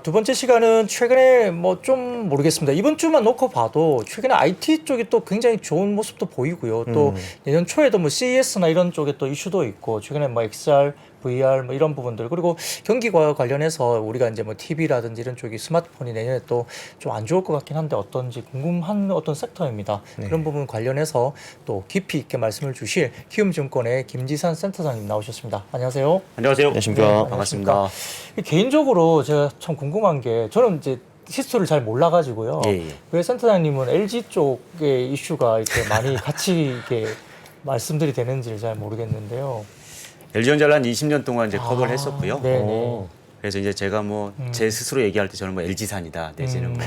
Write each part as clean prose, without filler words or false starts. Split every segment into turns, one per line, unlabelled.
두 번째 시간은 최근에 뭐 좀 모르겠습니다. 이번 주만 놓고 봐도 최근에 IT 쪽이 또 굉장히 좋은 모습도 보이고요. 또 내년 초에도 뭐 CES나 이런 쪽에 또 이슈도 있고 최근에 뭐 XR, VR 뭐 이런 부분들 그리고 경기와 관련해서 우리가 이제 뭐 TV라든지 이런 쪽이 스마트폰이 내년에 또 좀 안 좋을 것 같긴 한데 어떤지 궁금한 어떤 섹터입니다.
네.
그런 부분 관련해서 또 깊이 있게 말씀을 주실 키움증권의 김지산 센터장님 나오셨습니다. 안녕하세요.
안녕하세요.
안녕하십니까.
네,
반갑습니다.
개인적으로 제가 참 궁금한 게 저는 이제 히스토리를 잘 몰라가지고요.
예, 예.
왜 센터장님은 LG 쪽의 이슈가 이렇게 많이 같이 이렇게 말씀들이 되는지를 잘 모르겠는데요.
LG전자를 한 20년 동안 이제 커버를 했었고요.
네네.
그래서 이제 제가 뭐 제 스스로 얘기할 때 저는 뭐 LG산이다 내지는 뭐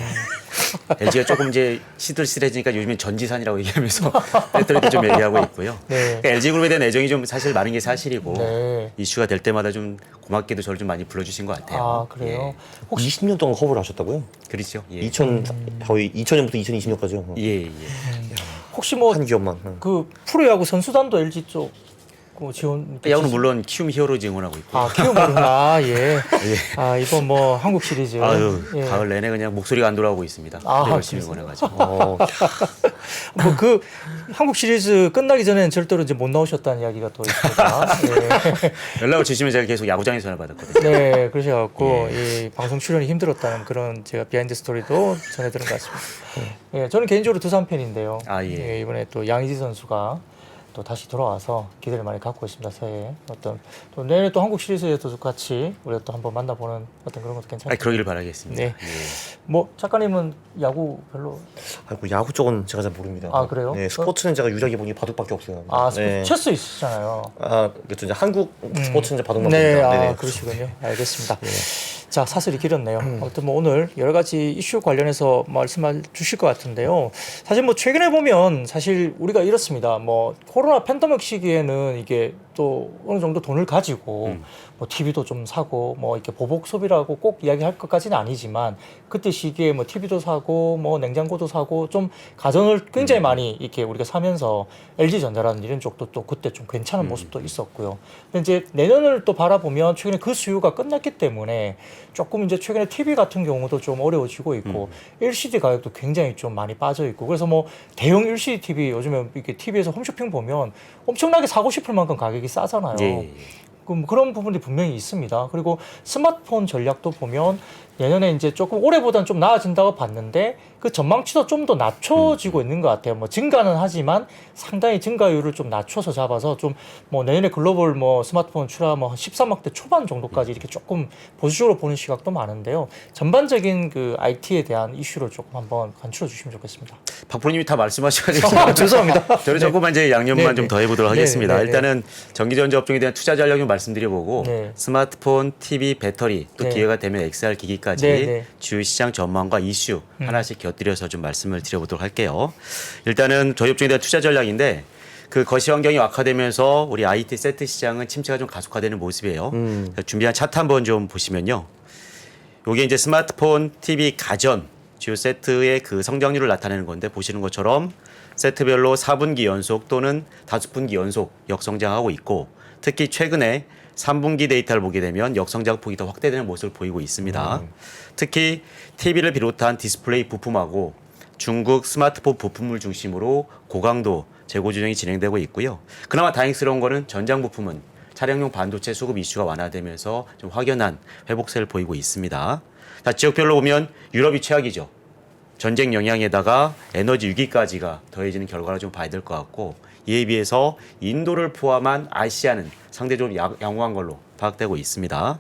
LG가 조금 이제 시들시들해지니까 요즘엔 전지산이라고 얘기하면서 배터리도 좀 얘기하고 있고요.
네.
그러니까 LG그룹에 대한 애정이 좀 사실 많은 게 사실이고
네.
이슈가 될 때마다 좀 고맙게도 저를 좀 많이 불러주신 것 같아요.
아 그래요?
혹시 20년 동안 커버를 하셨다고요?
그렇죠. 예.
2000 거의 2000년부터 2020년까지요.
예, 예.
혹시 뭐
한 기업만.
그 프로야구 선수단도 LG 쪽 지원.
야구는 물론 키움 히어로즈 응원하고 있고요.
키움으로나 예. 이번 뭐 한국 시리즈.
아유,
예.
가을 내내 그냥 목소리가 안 돌아오고 있습니다. 열심히 응원해가지고.
어,
뭐 그 한국 시리즈 끝나기 전에는 절대로 이제 못 나오셨다는 이야기가 또 있습니다.
연락을 주시면 제가 계속 야구장에서 전화 받았거든요.
네, 그러셔갖고 이 방송 출연이 힘들었다는 그런 제가 비하인드 스토리도 전해드린 것 같습니다. 예, 저는 개인적으로 두산 팬인데요.
아, 예.
이번에 또 양의지 선수가 또 다시 돌아와서 기대를 많이 갖고 있습니다. 새해 어떤 또 내년에 또 한국 시리즈에도 같이 우리가 또 한번 만나보는 어떤 그런 것도 괜찮아요.
그러기를 바라겠습니다.
네.
예.
뭐 작가님은 야구 별로
아이고, 야구 쪽은 제가 잘 모릅니다.
아, 그래요?
네, 스포츠는 제가 유일하게 보니 바둑밖에 없어요.
네. 체스 있으시잖아요.
그렇죠. 이제 한국 스포츠는 이제 바둑만
네,
봅니다. 네네.
그러시군요. 알겠습니다. 자, 사슬이 길었네요. 아무튼 뭐 오늘 여러 가지 이슈 관련해서 말씀을 주실 것 같은데요. 사실 뭐 최근에 보면 사실 우리가 이렇습니다. 뭐 코로나 팬데믹 시기에는 이게 또 어느 정도 돈을 가지고 뭐 TV도 좀 사고 뭐 이렇게 보복 소비라고 꼭 이야기할 것까지는 아니지만 그때 시기에 뭐 TV도 사고 뭐 냉장고도 사고 좀 가전을 굉장히 많이 이렇게 우리가 사면서 LG전자라는 이런 쪽도 또 그때 좀 괜찮은 모습도 있었고요. 근데 이제 내년을 또 바라보면 최근에 그 수요가 끝났기 때문에 조금 이제 최근에 TV 같은 경우도 좀 어려워지고 있고 LCD 가격도 굉장히 좀 많이 빠져 있고 그래서 뭐 대형 LCD TV 요즘에 이렇게 TV에서 홈쇼핑 보면 엄청나게 사고 싶을 만큼 가격이 싸잖아요.
예.
그런 부분들이 분명히 있습니다. 그리고 스마트폰 전략도 보면 내년에 이제 조금 올해보다는 좀 나아진다고 봤는데 그 전망치도 좀 더 낮춰지고 있는 것 같아요. 뭐 증가는 하지만 상당히 증가율을 좀 낮춰서 잡아서 좀 뭐 내년에 글로벌 뭐 스마트폰 출하 뭐 13억대 초반 정도까지 이렇게 조금 보수적으로 보는 시각도 많은데요. 전반적인 그 IT에 대한 이슈를 조금 한번 간추려 주시면 좋겠습니다.
박 프로님이 다 말씀하셔가지고
죄송합니다.
저는 조금만 이제 양념만
네,
좀
네.
더해보도록 하겠습니다.
네, 네,
일단은 전기전자 업종에 대한 투자 전략 좀 말씀드려보고
네.
스마트폰, TV, 배터리 또
네.
기회가 되면 XR 기기까지
네, 네.
주요 시장 전망과 이슈 하나씩 곁들여서 좀 말씀을 드려보도록 할게요. 일단은 저희 업종에 대한 투자 전략인데 그 거시 환경이 악화되면서 우리 IT 세트 시장은 침체가 좀 가속화되는 모습이에요. 준비한 차트 한번 좀 보시면요. 요게 이제 스마트폰, TV, 가전 주요 세트의 그 성장률을 나타내는 건데 보시는 것처럼 세트별로 4분기 연속 또는 5분기 연속 역성장하고 있고 특히 최근에 3분기 데이터를 보게 되면 역성장 폭이 더 확대되는 모습을 보이고 있습니다. 특히 TV를 비롯한 디스플레이 부품하고 중국 스마트폰 부품을 중심으로 고강도 재고 조정이 진행되고 있고요. 그나마 다행스러운 거는 전장 부품은 차량용 반도체 수급 이슈가 완화되면서 좀 확연한 회복세를 보이고 있습니다. 자, 지역별로 보면 유럽이 최악이죠. 전쟁 영향에다가 에너지 위기까지가 더해지는 결과를 좀 봐야 될 것 같고 이에 비해서 인도를 포함한 아시아는 상대적으로 양호한 걸로 파악되고 있습니다.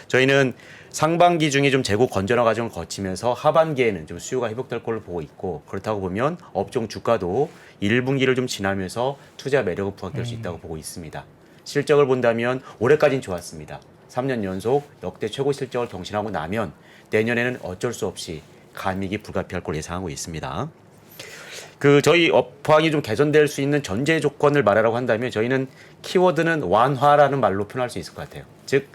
저희는 상반기 중에 좀 재고 건전화 과정을 거치면서 하반기에는 좀 수요가 회복될 걸로 보고 있고 그렇다고 보면 업종 주가도 1분기를 좀 지나면서 투자 매력을 부각될 수 있다고 보고 있습니다. 실적을 본다면 올해까지는 좋았습니다. 3년 연속 역대 최고 실적을 경신하고 나면 내년에는 어쩔 수 없이 감익이 불가피할 걸 예상하고 있습니다. 저희 업황이 좀 개선될 수 있는 전제 조건을 말하라고 한다면 저희는 키워드는 완화라는 말로 표현할 수 있을 것 같아요. 즉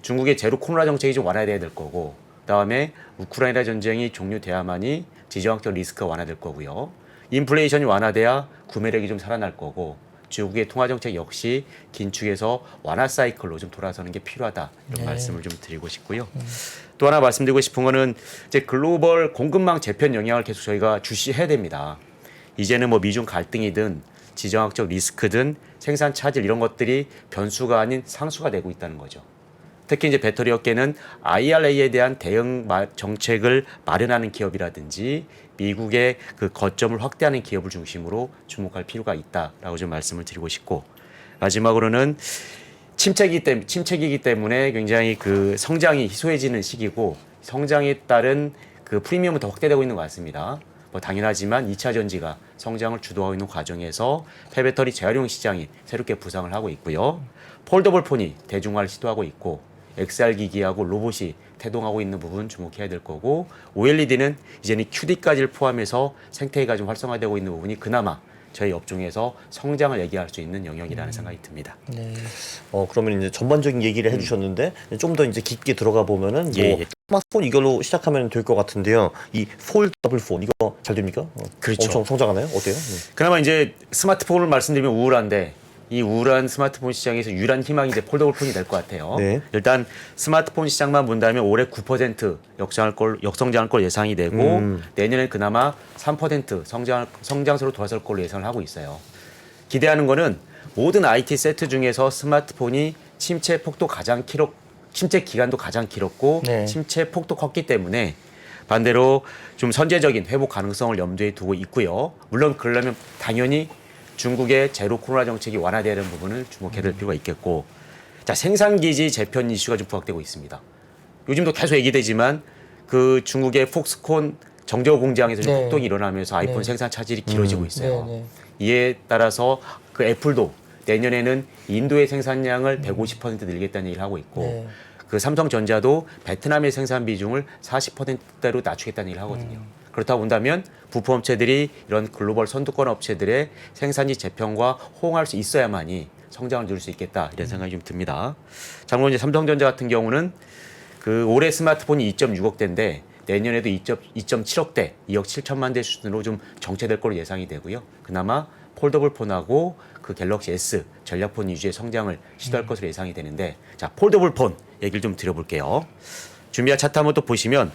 중국의 제로 코로나 정책이 좀 완화돼야 될 거고 그다음에 우크라이나 전쟁이 종료돼야만이 지정학적 리스크가 완화될 거고요. 인플레이션이 완화돼야 구매력이 좀 살아날 거고 중국의 통화 정책 역시 긴축에서 완화 사이클로 좀 돌아서는 게 필요하다 이런 말씀을 좀 드리고 싶고요. 또 하나 말씀드리고 싶은 거는 이제 글로벌 공급망 재편 영향을 계속 저희가 주시해야 됩니다. 이제는 뭐 미중 갈등이든 지정학적 리스크든 생산 차질 이런 것들이 변수가 아닌 상수가 되고 있다는 거죠. 특히 이제 배터리 업계는 IRA에 대한 대응 정책을 마련하는 기업이라든지 미국의 그 거점을 확대하는 기업을 중심으로 주목할 필요가 있다라고 좀 말씀을 드리고 싶고, 마지막으로는 침체기이기 때문에 굉장히 그 성장이 희소해지는 시기고, 성장에 따른 그 프리미엄은 더 확대되고 있는 것 같습니다. 뭐 당연하지만 2차 전지가 성장을 주도하고 있는 과정에서 폐배터리 재활용 시장이 새롭게 부상을 하고 있고요. 폴더블 폰이 대중화를 시도하고 있고, XR 기기하고 로봇이 태동하고 있는 부분 주목해야 될 거고, OLED는 이제는 QD까지를 포함해서 생태계가 좀 활성화되고 있는 부분이 그나마 저희 업종에서 성장을 얘기할 수 있는 영역이라는 생각이 듭니다.
네.
그러면 이제 전반적인 얘기를 해주셨는데 좀 더 이제 깊게 들어가 보면은
예,
뭐
예.
스마트폰 이걸로 시작하면 될 것 같은데요. 이 폴더블 폰 이거 잘 됩니까?
그렇죠.
엄청 성장하나요? 어때요?
그나마 이제 스마트폰을 말씀드리면 우울한데, 이 우울한 스마트폰 시장에서 유일한 희망이 이제 폴더블 폰이 될 것 같아요.
네.
일단 스마트폰 시장만 본다면 올해 9% 역성장할 걸 예상이 되고, 내년에 그나마 3% 성장세로 돌아설 걸로 예상을 하고 있어요. 기대하는 거는 모든 IT 세트 중에서 스마트폰이 침체 기간도 가장 길었고
네.
침체 폭도 컸기 때문에 반대로 좀 선제적인 회복 가능성을 염두에 두고 있고요. 물론 그러려면 당연히 중국의 제로 코로나 정책이 완화돼야 되는 부분을 주목해야 될 필요가 있겠고, 자, 생산기지 재편 이슈가 좀 부각되고 있습니다. 요즘도 계속 얘기되지만 그 중국의 폭스콘 정제호 공장에서 좀
네.
폭동이 일어나면서 아이폰
네.
생산 차질이 길어지고 있어요.
네, 네.
이에 따라서 그 애플도 내년에는 인도의 생산량을 150% 늘리겠다는 얘기를 하고 있고,
네.
그 삼성전자도 베트남의 생산 비중을 40%대로 낮추겠다는 얘기를 하거든요. 그렇다고 본다면 부품업체들이 이런 글로벌 선두권 업체들의 생산지 재편과 호응할 수 있어야만이 성장을 누릴 수 있겠다 이런 생각이 좀 듭니다. 참고로 이제 삼성전자 같은 경우는 그 올해 스마트폰이 2.6억 대인데 내년에도 2.7억 대, 2억 7천만 대 수준으로 좀 정체될 걸로 예상이 되고요. 그나마 폴더블 폰하고 그 갤럭시 S 전략폰 위주의 성장을 시도할 것으로 예상이 되는데, 자, 폴더블 폰 얘기를 좀 드려볼게요. 준비한 차트 한번 또 보시면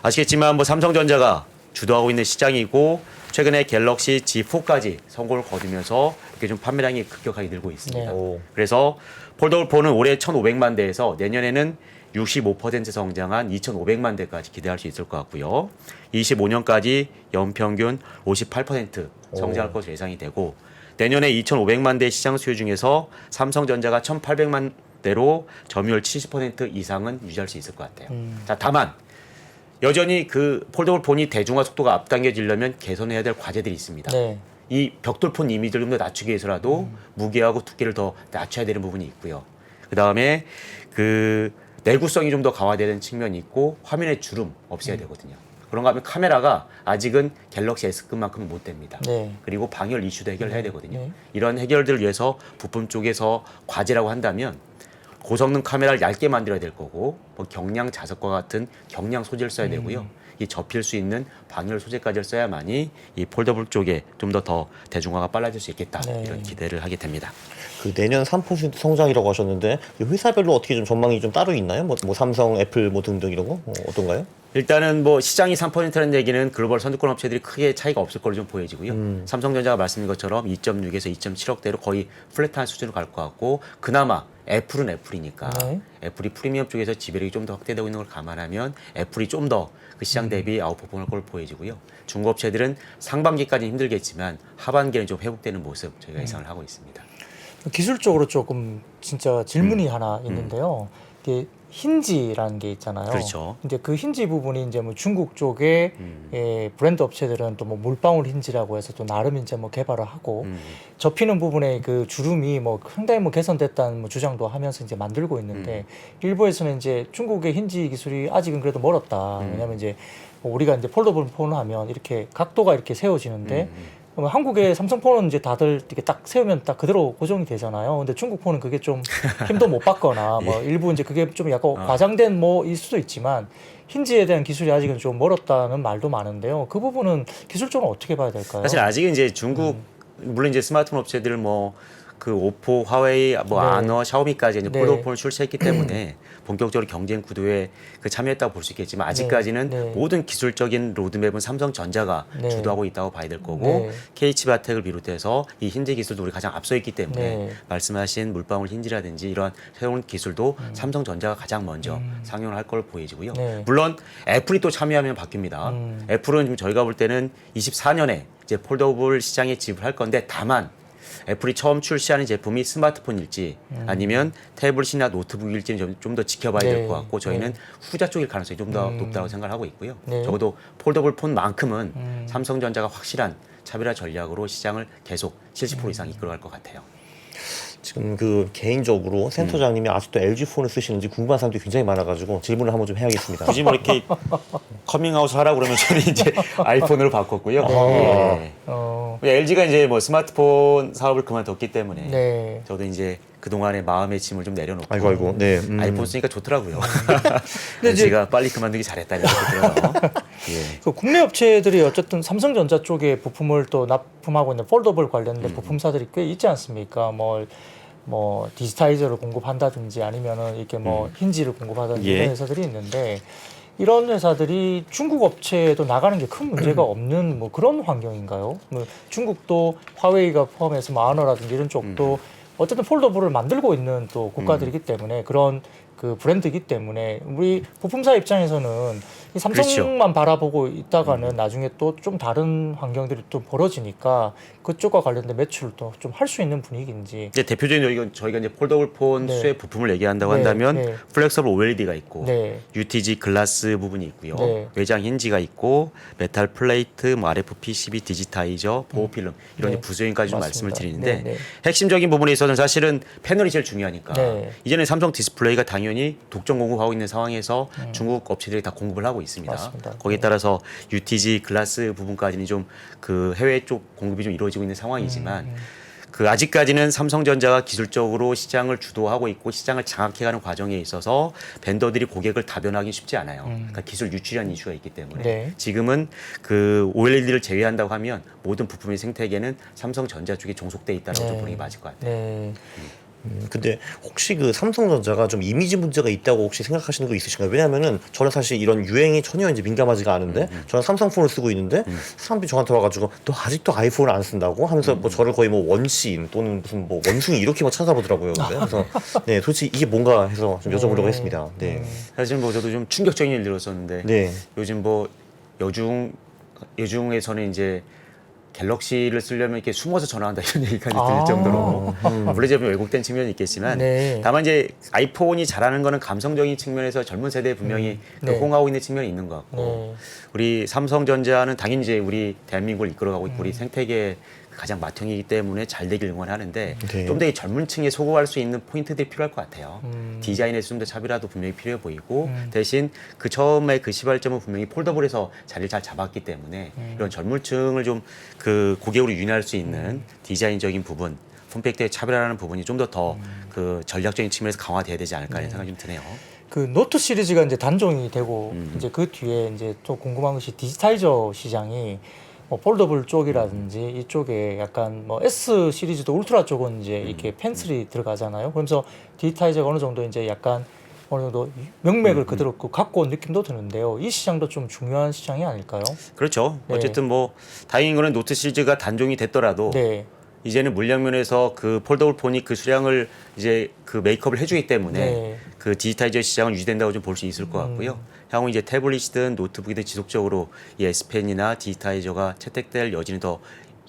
아시겠지만 뭐 삼성전자가 주도하고 있는 시장이고, 최근에 갤럭시 G4까지 성공을 거두면서 이렇게 좀 판매량이 급격하게 늘고 있습니다.
네.
그래서 폴더블 폰은 올해 1,500만 대에서 내년에는 65% 성장한 2,500만 대까지 기대할 수 있을 것 같고요. 25년까지 연평균 58% 성장할 것으로 예상이 되고, 내년에 2,500만 대 시장 수요 중에서 삼성전자가 1,800만 대로 점유율 70% 이상은 유지할 수 있을 것 같아요. 자, 다만 여전히 그 폴더블 폰이 대중화 속도가 앞당겨지려면 개선해야 될 과제들이 있습니다.
네.
이 벽돌폰 이미지를 좀 더 낮추기 위해서라도 무게하고 두께를 더 낮춰야 되는 부분이 있고요. 그 다음에 그 내구성이 좀 더 강화되는 측면이 있고, 화면의 주름 없애야 되거든요. 그런가 하면 카메라가 아직은 갤럭시 S급만큼은 못 됩니다.
네.
그리고 방열 이슈도 해결해야 되거든요.
네.
이런 해결들을 위해서 부품 쪽에서 과제라고 한다면 고성능 카메라를 얇게 만들어야 될 거고, 뭐 경량 자석과 같은 경량 소재를 써야 되고요. 이 접힐 수 있는 방열 소재까지를 써야만이 이 폴더블 쪽에 좀 더 대중화가 빨라질 수 있겠다.
네.
이런 기대를 하게 됩니다.
그 내년 3% 성장이라고 하셨는데 회사별로 어떻게 좀 전망이 좀 따로 있나요? 뭐 삼성, 애플 뭐 등등 이런 거 어떤가요?
일단은 뭐 시장이 3%라는 얘기는 글로벌 선두권 업체들이 크게 차이가 없을 걸로 좀 보여지고요. 삼성전자가 말씀드린 것처럼 2.6에서 2.7억 대로 거의 플랫한 수준으로 갈 것 같고, 그나마 애플은 애플이니까
네.
애플이 프리미엄 쪽에서 지배력이 좀 더 확대되고 있는 걸 감안하면 애플이 좀 더 그 시장 대비 아웃퍼폼할 걸로 보여지고요. 중국 업체들은 상반기까지는 힘들겠지만 하반기에는 좀 회복되는 모습 저희가 예상을 하고 있습니다.
기술적으로 조금 진짜 질문이 하나 있는데요. 이게 힌지라는 게 있잖아요.
그렇죠.
근데 그 힌지 부분이 이제 뭐 중국 쪽에 브랜드 업체들은 또 뭐 물방울 힌지라고 해서 또 나름 이제 뭐 개발을 하고 접히는 부분에 그 주름이 뭐 상당히 뭐 개선됐다는 뭐 주장도 하면서 이제 만들고 있는데, 일부에서는 이제 중국의 힌지 기술이 아직은 그래도 멀었다. 왜냐면 이제 뭐 우리가 이제 폴더블 폰을 하면 이렇게 각도가 이렇게 세워지는데 그러면 한국의 삼성폰은 이제 다들 이렇게 딱 세우면 딱 그대로 고정이 되잖아요. 근데 중국 폰은 그게 좀 힘도 못 받거나 뭐 일부 이제 그게 좀 약간 과장된 뭐일 수도 있지만 힌지에 대한 기술이 아직은 좀 멀었다는 말도 많은데요. 그 부분은 기술적으로 어떻게 봐야 될까요?
사실 아직은 이제 중국 물론 이제 스마트폰 업체들 뭐 그 오포, 화웨이, 뭐
네.
아너, 샤오미까지 이제
네.
폴더폰을 출시했기 때문에 본격적으로 경쟁 구도에 그 참여했다고 볼 수 있겠지만 아직까지는
네.
모든 기술적인 로드맵은 삼성전자가
네.
주도하고 있다고 봐야 될 거고
네.
KH바텍을 비롯해서 이 힌지 기술도 우리 가장 앞서 있기 때문에
네.
말씀하신 물방울 힌지라든지 이런 새로운 기술도 삼성전자가 가장 먼저 상용을 할 걸로 보이고요.
네.
물론 애플이 또 참여하면 바뀝니다. 애플은 지금 저희가 볼 때는 24년에 이제 폴더블 시장에 진입할 건데 다만 애플이 처음 출시하는 제품이 스마트폰일지 아니면 태블릿이나 노트북일지는 좀 더 지켜봐야
네.
될 것 같고 저희는 후자 쪽일 가능성이 좀 더 높다고 생각을 하고 있고요.
네.
적어도 폴더블 폰만큼은 삼성전자가 확실한 차별화 전략으로 시장을 계속 70% 이상 이끌어갈 것 같아요.
지금 그 개인적으로 센터장님이 아직도 LG 폰을 쓰시는지 궁금한 사람들이 굉장히 많아가지고 질문을 한번 좀 해야겠습니다.
굳이 뭐 이렇게 커밍아웃 하라 그러면 저는 이제 아이폰으로 바꿨고요. 예. LG가 이제 뭐 스마트폰 사업을 그만뒀기 때문에
네.
저도 이제 그동안의 마음의 짐을 좀 내려놓고
아이고. 네.
아이폰 쓰니까 좋더라고요.
근데 이제-
LG가 빨리 그만두기 잘했다 이런 생각이 들어요. 예.
그 국내 업체들이 어쨌든 삼성전자 쪽에 부품을 또 납품하고 있는 폴더블 관련된 부품사들이 꽤 있지 않습니까? 뭐 디지타이저를 공급한다든지 아니면은 이렇게 뭐 힌지를 공급하든지
예.
이런 회사들이 있는데 이런 회사들이 중국 업체에도 나가는 게 큰 문제가 없는 뭐 그런 환경인가요? 뭐 중국도 화웨이가 포함해서 마하너라든지 이런 쪽도 어쨌든 폴더블을 만들고 있는 또 국가들이기 때문에 그런 그 브랜드이기 때문에 우리 부품사 입장에서는 이 삼성만 바라보고 있다가는 나중에 또 좀 다른 환경들이 또 벌어지니까 그쪽과 관련된 매출도 좀 할 수 있는 분위기인지.
이제 대표적인 저희가 이제 폴더블 폰
네.
수의 부품을 얘기한다고
네,
한다면
네.
플렉서블 OLED가 있고
네.
UTG 글라스 부분이 있고요.
네.
외장 힌지가 있고 메탈 플레이트, 뭐 RF PCB 디지타이저, 보호 필름 이런
네.
이제 부수형까지 좀
맞습니다.
말씀을 드리는데
네, 네.
핵심적인 부분에 있어서는 사실은 패널이 제일 중요하니까
네.
이제는 삼성 디스플레이가 당연히 독점 공급하고 있는 상황에서 중국 업체들이 다 공급을 하고 있습니다.
맞습니다.
거기에 따라서 UTG 글라스 부분까지는 좀 그 해외 쪽 공급이 좀 이루어지고 있는 상황이지만 그 아직까지는 삼성전자가 기술적으로 시장을 주도하고 있고 시장을 장악해가는 과정에 있어서 벤더들이 고객을 다변하기 쉽지 않아요. 그러니까 기술 유출이라는 이슈가 있기 때문에
네.
지금은 그 OLED를 제외한다고 하면 모든 부품의 생태계는 삼성전자 쪽에 종속돼 있다라고 좀 보는 게 맞을 것 같아요.
네.
근데 혹시 그 삼성전자가 좀 이미지 문제가 있다고 혹시 생각하시는 거 있으신가요? 왜냐면은 저는 사실 이런 유행에 전혀 이제 민감하지가 않은데 저는 삼성폰을 쓰고 있는데 사람들이 저한테 와가지고 너 아직도 아이폰을 안 쓴다고 하면서 뭐 저를 거의 뭐 원시인 또는 무슨 뭐 원숭이 이렇게 막 찾아보더라고요. 근데. 그래서 네 도대체 이게 뭔가 해서 좀 여쭤보려고 했습니다. 네.
사실 뭐 저도 좀 충격적인 일이 들었었는데
네.
요즘 뭐 여중에서는 이제 갤럭시를 쓰려면 이렇게 숨어서 전화한다 이런 얘기까지 들릴 정도로 물론 이제 왜곡된 측면이 있겠지만
네.
다만 이제 아이폰이 잘하는 거는 감성적인 측면에서 젊은 세대에 분명히 그
네.
호응하고 있는 측면이 있는 것 같고
네.
우리 삼성전자는 당연히 이제 우리 대한민국을 이끌어가고 있고 우리 생태계 가장 맏형이기 때문에 잘 되길 응원하는데
네.
좀 더 이 젊은 층에 소구할 수 있는 포인트들이 필요할 것 같아요. 디자인에서 좀 더 차별화도 분명히 필요해 보이고 대신 그 처음에 그 시발점은 분명히 폴더블에서 자리를 잘 잡았기 때문에 이런 젊은 층을 좀 그 고객으로 유인할 수 있는 디자인적인 부분 폼팩트의 차별화라는 부분이 좀 더 그 전략적인 측면에서 강화돼야 되지 않을까 하는 생각이 좀 드네요.
그 노트 시리즈가 이제 단종이 되고 이제 그 뒤에 이제 또 궁금한 것이 디지타이저 시장이 뭐 폴더블 쪽이라든지 이쪽에 약간 뭐 S 시리즈도 울트라 쪽은 이제 이렇게 펜슬이 들어가잖아요. 그러면서 디지타이저가 어느 정도 이제 약간 어느 정도 명맥을 그대로 갖고 온 느낌도 드는데요. 이 시장도 좀 중요한 시장이 아닐까요?
그렇죠.
네.
어쨌든 뭐 다행인 거는 노트 시리즈가 단종이 됐더라도
네.
이제는 물량면에서 그 폴더블 폰이 그 수량을 이제 그 메이크업을 해주기 때문에
네.
그 디지타이저 시장은 유지된다고 좀 볼 수 있을 것 같고요. 향후 이제 태블릿이든 노트북이든 지속적으로 이 S펜이나 디지타이저가 채택될 여지는 더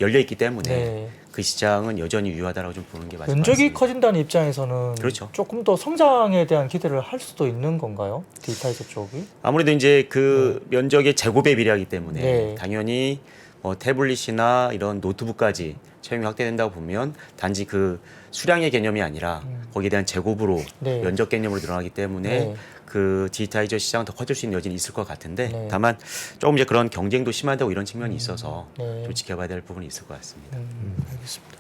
열려 있기 때문에
네.
그 시장은 여전히 유효하다고 좀 보는 게 맞을 것
면적이
같습니다.
커진다는 입장에서는
그렇죠.
조금 더 성장에 대한 기대를 할 수도 있는 건가요? 디지타이저 쪽이?
아무래도 이제 그 면적의 제곱에 비례하기 때문에
네.
당연히 뭐 태블릿이나 이런 노트북까지 채용이 확대된다고 보면 단지 그 수량의 개념이 아니라 거기에 대한 제곱으로
네.
면적 개념으로 늘어나기 때문에
네.
그 디지타이저 시장은 더 커질 수 있는 여지는 있을 것 같은데
네.
다만 조금 이제 그런 경쟁도 심하다고 이런 측면이 있어서
네.
좀 지켜봐야 될 부분이 있을 것 같습니다.
알겠습니다.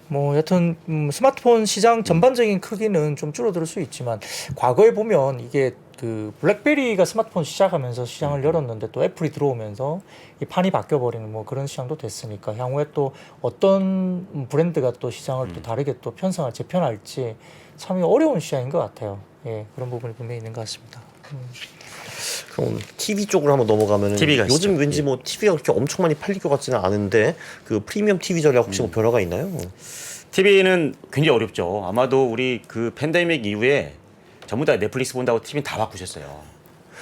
뭐 여튼 스마트폰 시장 전반적인 크기는 좀 줄어들 수 있지만 과거에 보면 이게 그 블랙베리가 스마트폰 시작하면서 시장을 열었는데 또 애플이 들어오면서 이 판이 바뀌어버리는 뭐 그런 시장도 됐으니까 향후에 또 어떤 브랜드가 또 시장을 또 다르게 또 편성할 재편할지 참 어려운 시장인 것 같아요. 예, 그런 부분이 분명히 있는 것 같습니다.
그럼 TV 쪽으로 한번 넘어가면은
TV 가
요즘
있죠.
왠지 뭐 TV가 그렇게 엄청 많이 팔릴 것 같지는 않은데 그 프리미엄 TV 전략 혹시 뭐 변화가 있나요?
TV는 굉장히 어렵죠. 아마도 우리 그 팬데믹 이후에 전부 다 넷플릭스 본다고 TV 다 바꾸셨어요.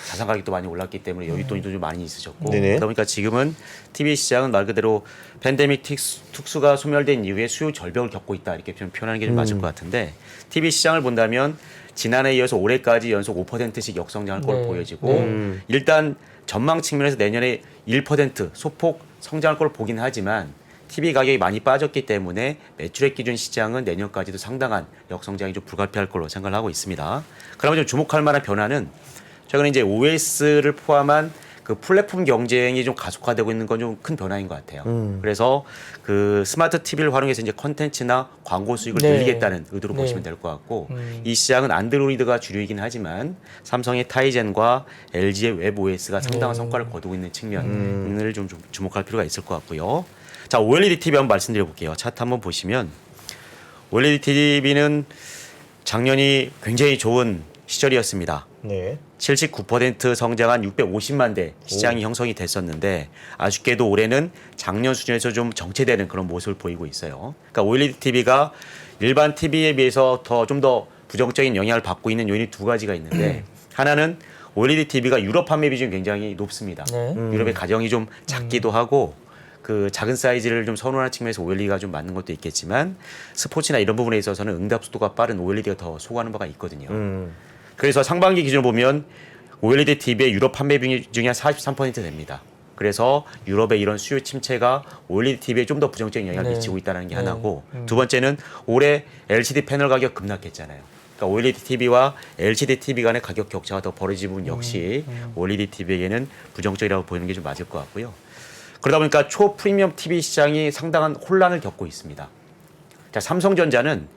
자산 가격도 많이 올랐기 때문에 여윳돈이 좀 많이 있으셨고
네네.
그러다 보니까 지금은 TV 시장은 말 그대로 팬데믹 특수가 소멸된 이후에 수요 절벽을 겪고 있다 이렇게 표현하는 게 좀 맞을 것 같은데 TV 시장을 본다면 지난해에 이어서 올해까지 연속 5%씩 역성장할 걸로
네.
보여지고
네.
일단 전망 측면에서 내년에 1% 소폭 성장할 걸로 보긴 하지만 TV 가격이 많이 빠졌기 때문에 매출액 기준 시장은 내년까지도 상당한 역성장이 좀 불가피할 걸로 생각을 하고 있습니다. 그러면 좀 주목할 만한 변화는 최근에 이제 OS를 포함한 그 플랫폼 경쟁이 좀 가속화되고 있는 건 좀 큰 변화인 것 같아요. 그래서 그 스마트 TV를 활용해서 이제 컨텐츠나 광고 수익을
네.
늘리겠다는 의도로
네.
보시면 될 것 같고 이 시장은 안드로이드가 주류이긴 하지만 삼성의 타이젠과 LG의 웹 OS가 상당한 성과를 거두고 있는 측면을 좀 주목할 필요가 있을 것 같고요. 자, OLED TV 한번 말씀드려 볼게요. 차트 한번 보시면 OLED TV는 작년이 굉장히 좋은 시절이었습니다.
네.
79% 성장한 650만 대 시장이 형성이 됐었는데 아쉽게도 올해는 작년 수준에서 좀 정체되는 그런 모습을 보이고 있어요. 그러니까 OLED TV가 일반 TV에 비해서 좀 더 부정적인 영향을 받고 있는 요인이 두 가지가 있는데 하나는 OLED TV가 유럽 판매 비중이 굉장히 높습니다.
네.
유럽의 가정이 좀 작기도 하고 그 작은 사이즈를 좀 선호하는 측면에서 OLED가 좀 맞는 것도 있겠지만 스포츠나 이런 부분에 있어서는 응답 속도가 빠른 OLED가 더 소구하는 바가 있거든요. 그래서 상반기 기준으로 보면 OLED TV의 유럽 판매 비중이 한 43% 됩니다. 그래서 유럽의 이런 수요 침체가 OLED TV에 좀 더 부정적인 영향을
네.
미치고 있다는 게
네.
하나고 두 번째는 올해 LCD 패널 가격 급락했잖아요. 그러니까 OLED TV와 LCD TV 간의 가격 격차가 더 벌어진 부분 역시 OLED TV에게는 부정적이라고 보이는 게 좀 맞을 것 같고요. 그러다 보니까 초프리미엄 TV 시장이 상당한 혼란을 겪고 있습니다. 자, 삼성전자는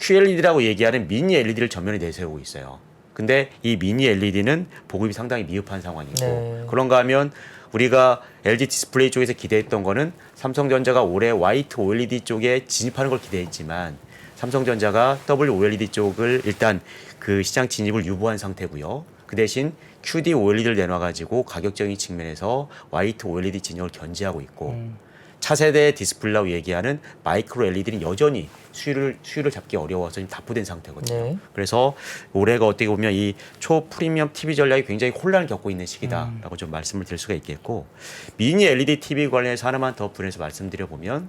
QLED라고 얘기하는 미니 LED를 전면에 내세우고 있어요. 근데 이 미니 LED는 보급이 상당히 미흡한 상황이고
네.
그런가 하면 우리가 LG 디스플레이 쪽에서 기대했던 거는 삼성전자가 올해 화이트 OLED 쪽에 진입하는 걸 기대했지만 삼성전자가 WOLED 쪽을 일단 그 시장 진입을 유보한 상태고요. 그 대신 QD OLED를 내놔가지고 가격적인 측면에서 화이트 OLED 진영을 견제하고 있고 차세대 디스플레이라고 얘기하는 마이크로 LED는 여전히 수요를 잡기 어려워서 지금 답부된 상태거든요.
네.
그래서 올해가 어떻게 보면 이 초프리미엄 TV 전략이 굉장히 혼란을 겪고 있는 시기다라고 좀 말씀을 드릴 수가 있겠고 미니 LED TV 관련해서 하나만 더 분해서 말씀드려보면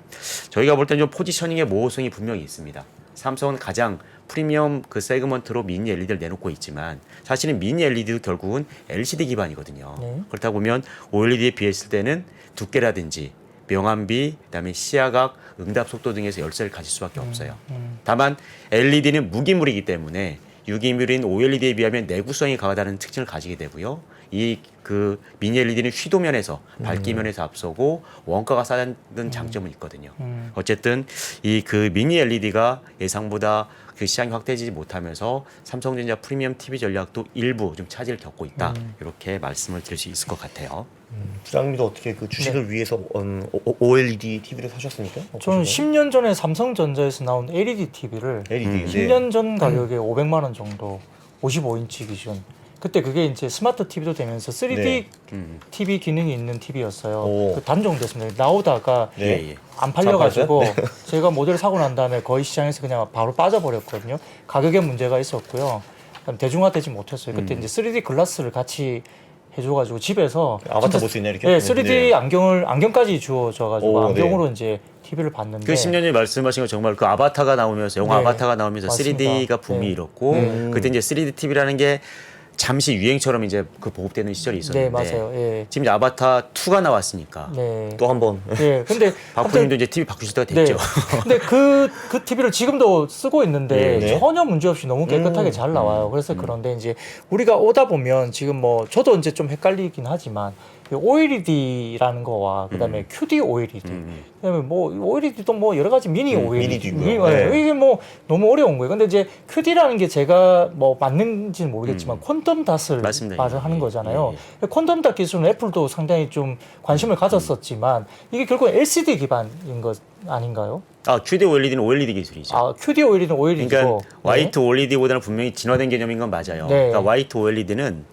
저희가 볼 때는 좀 포지셔닝의 모호성이 분명히 있습니다. 삼성은 가장 프리미엄 그 세그먼트로 미니 LED를 내놓고 있지만 사실은 미니 LED도 결국은 LCD 기반이거든요.
네.
그렇다 보면 OLED에 비했을 때는 두께라든지 명암비, 그다음에 시야각, 응답 속도 등에서 열세를 가질 수밖에 없어요. 다만 LED는 무기물이기 때문에 유기물인 OLED에 비하면 내구성이 강하다는 특징을 가지게 되고요. 이 그 미니 LED는 휘도면에서 밝기면에서 앞서고 원가가 싸다는 장점은 있거든요. 어쨌든 이 그 미니 LED가 예상보다 그 시장이 확대되지 못하면서 삼성전자 프리미엄 TV 전략도 일부 좀 차질을 겪고 있다. 이렇게 말씀을 드릴 수 있을 것 같아요.
부장님도 어떻게 그 주식을 위해서 OLED TV를 사셨습니까?
저는 10년 전에 삼성전자에서 나온 LED TV를
LED
10년 전 가격에 500만 원 정도 55인치 기준. 그때 그게 이제 스마트 TV도 되면서 3D
네.
TV 기능이 있는 TV였어요.
오.
그 단종됐습니다. 나오다가
네.
예.
안 팔려가지고
네.
제가 모델 사고 난 다음에 거의 시장에서 그냥 바로 빠져버렸거든요. 가격에 문제가 있었고요. 대중화되지 못했어요. 그때 이제 3D 글라스를 같이 해줘가지고 집에서
아바타
진짜
볼 수 있나 이렇게?
네, 3D 안경까지 주어져가지고
오,
안경으로 이제 TV를 봤는데
그 10년 전에 말씀하신 거 정말 그 아바타가 나오면서 영화
네.
아바타가 나오면서
맞습니다.
3D가 붐이
네.
일었고 그때 이제 3D TV라는 게 잠시 유행처럼 이제 그 보급되는 시절이 있었는데
네, 맞아요. 예.
지금 이제 아바타 2가 나왔으니까
네.
또 한 번.
네. 근데
박프님도 이제 TV 바꾸실 때가 됐죠.
근데 그 TV를 지금도 쓰고 있는데
네.
전혀 문제 없이 너무 깨끗하게 잘 나와요. 그래서 그런데 이제 우리가 오다 보면 지금 뭐 저도 이제 좀 헷갈리긴 하지만 OLED라는 거와 그다음에 QD OLED, 그다음에 뭐 OLED도 뭐 여러 가지 미니 OLED,
미니도 있고요. 네.
이게 뭐 너무 어려운 거예요. 근데 이제 QD라는 게 제가 뭐 맞는지는 모르겠지만 콘덤 닷을
맞습니다.
말을 하는
예,
거잖아요. 콘덤 닷 기술은 애플도 상당히 좀 관심을 가졌었지만 이게 결국 LCD 기반인 것 아닌가요?
QD OLED는 OLED 기술이죠.
아, QD OLED는 OLED고.
그러니까 화이트 OLED보다는 분명히 진화된 개념인 건 맞아요.
네.
그러니까 화이트 OLED는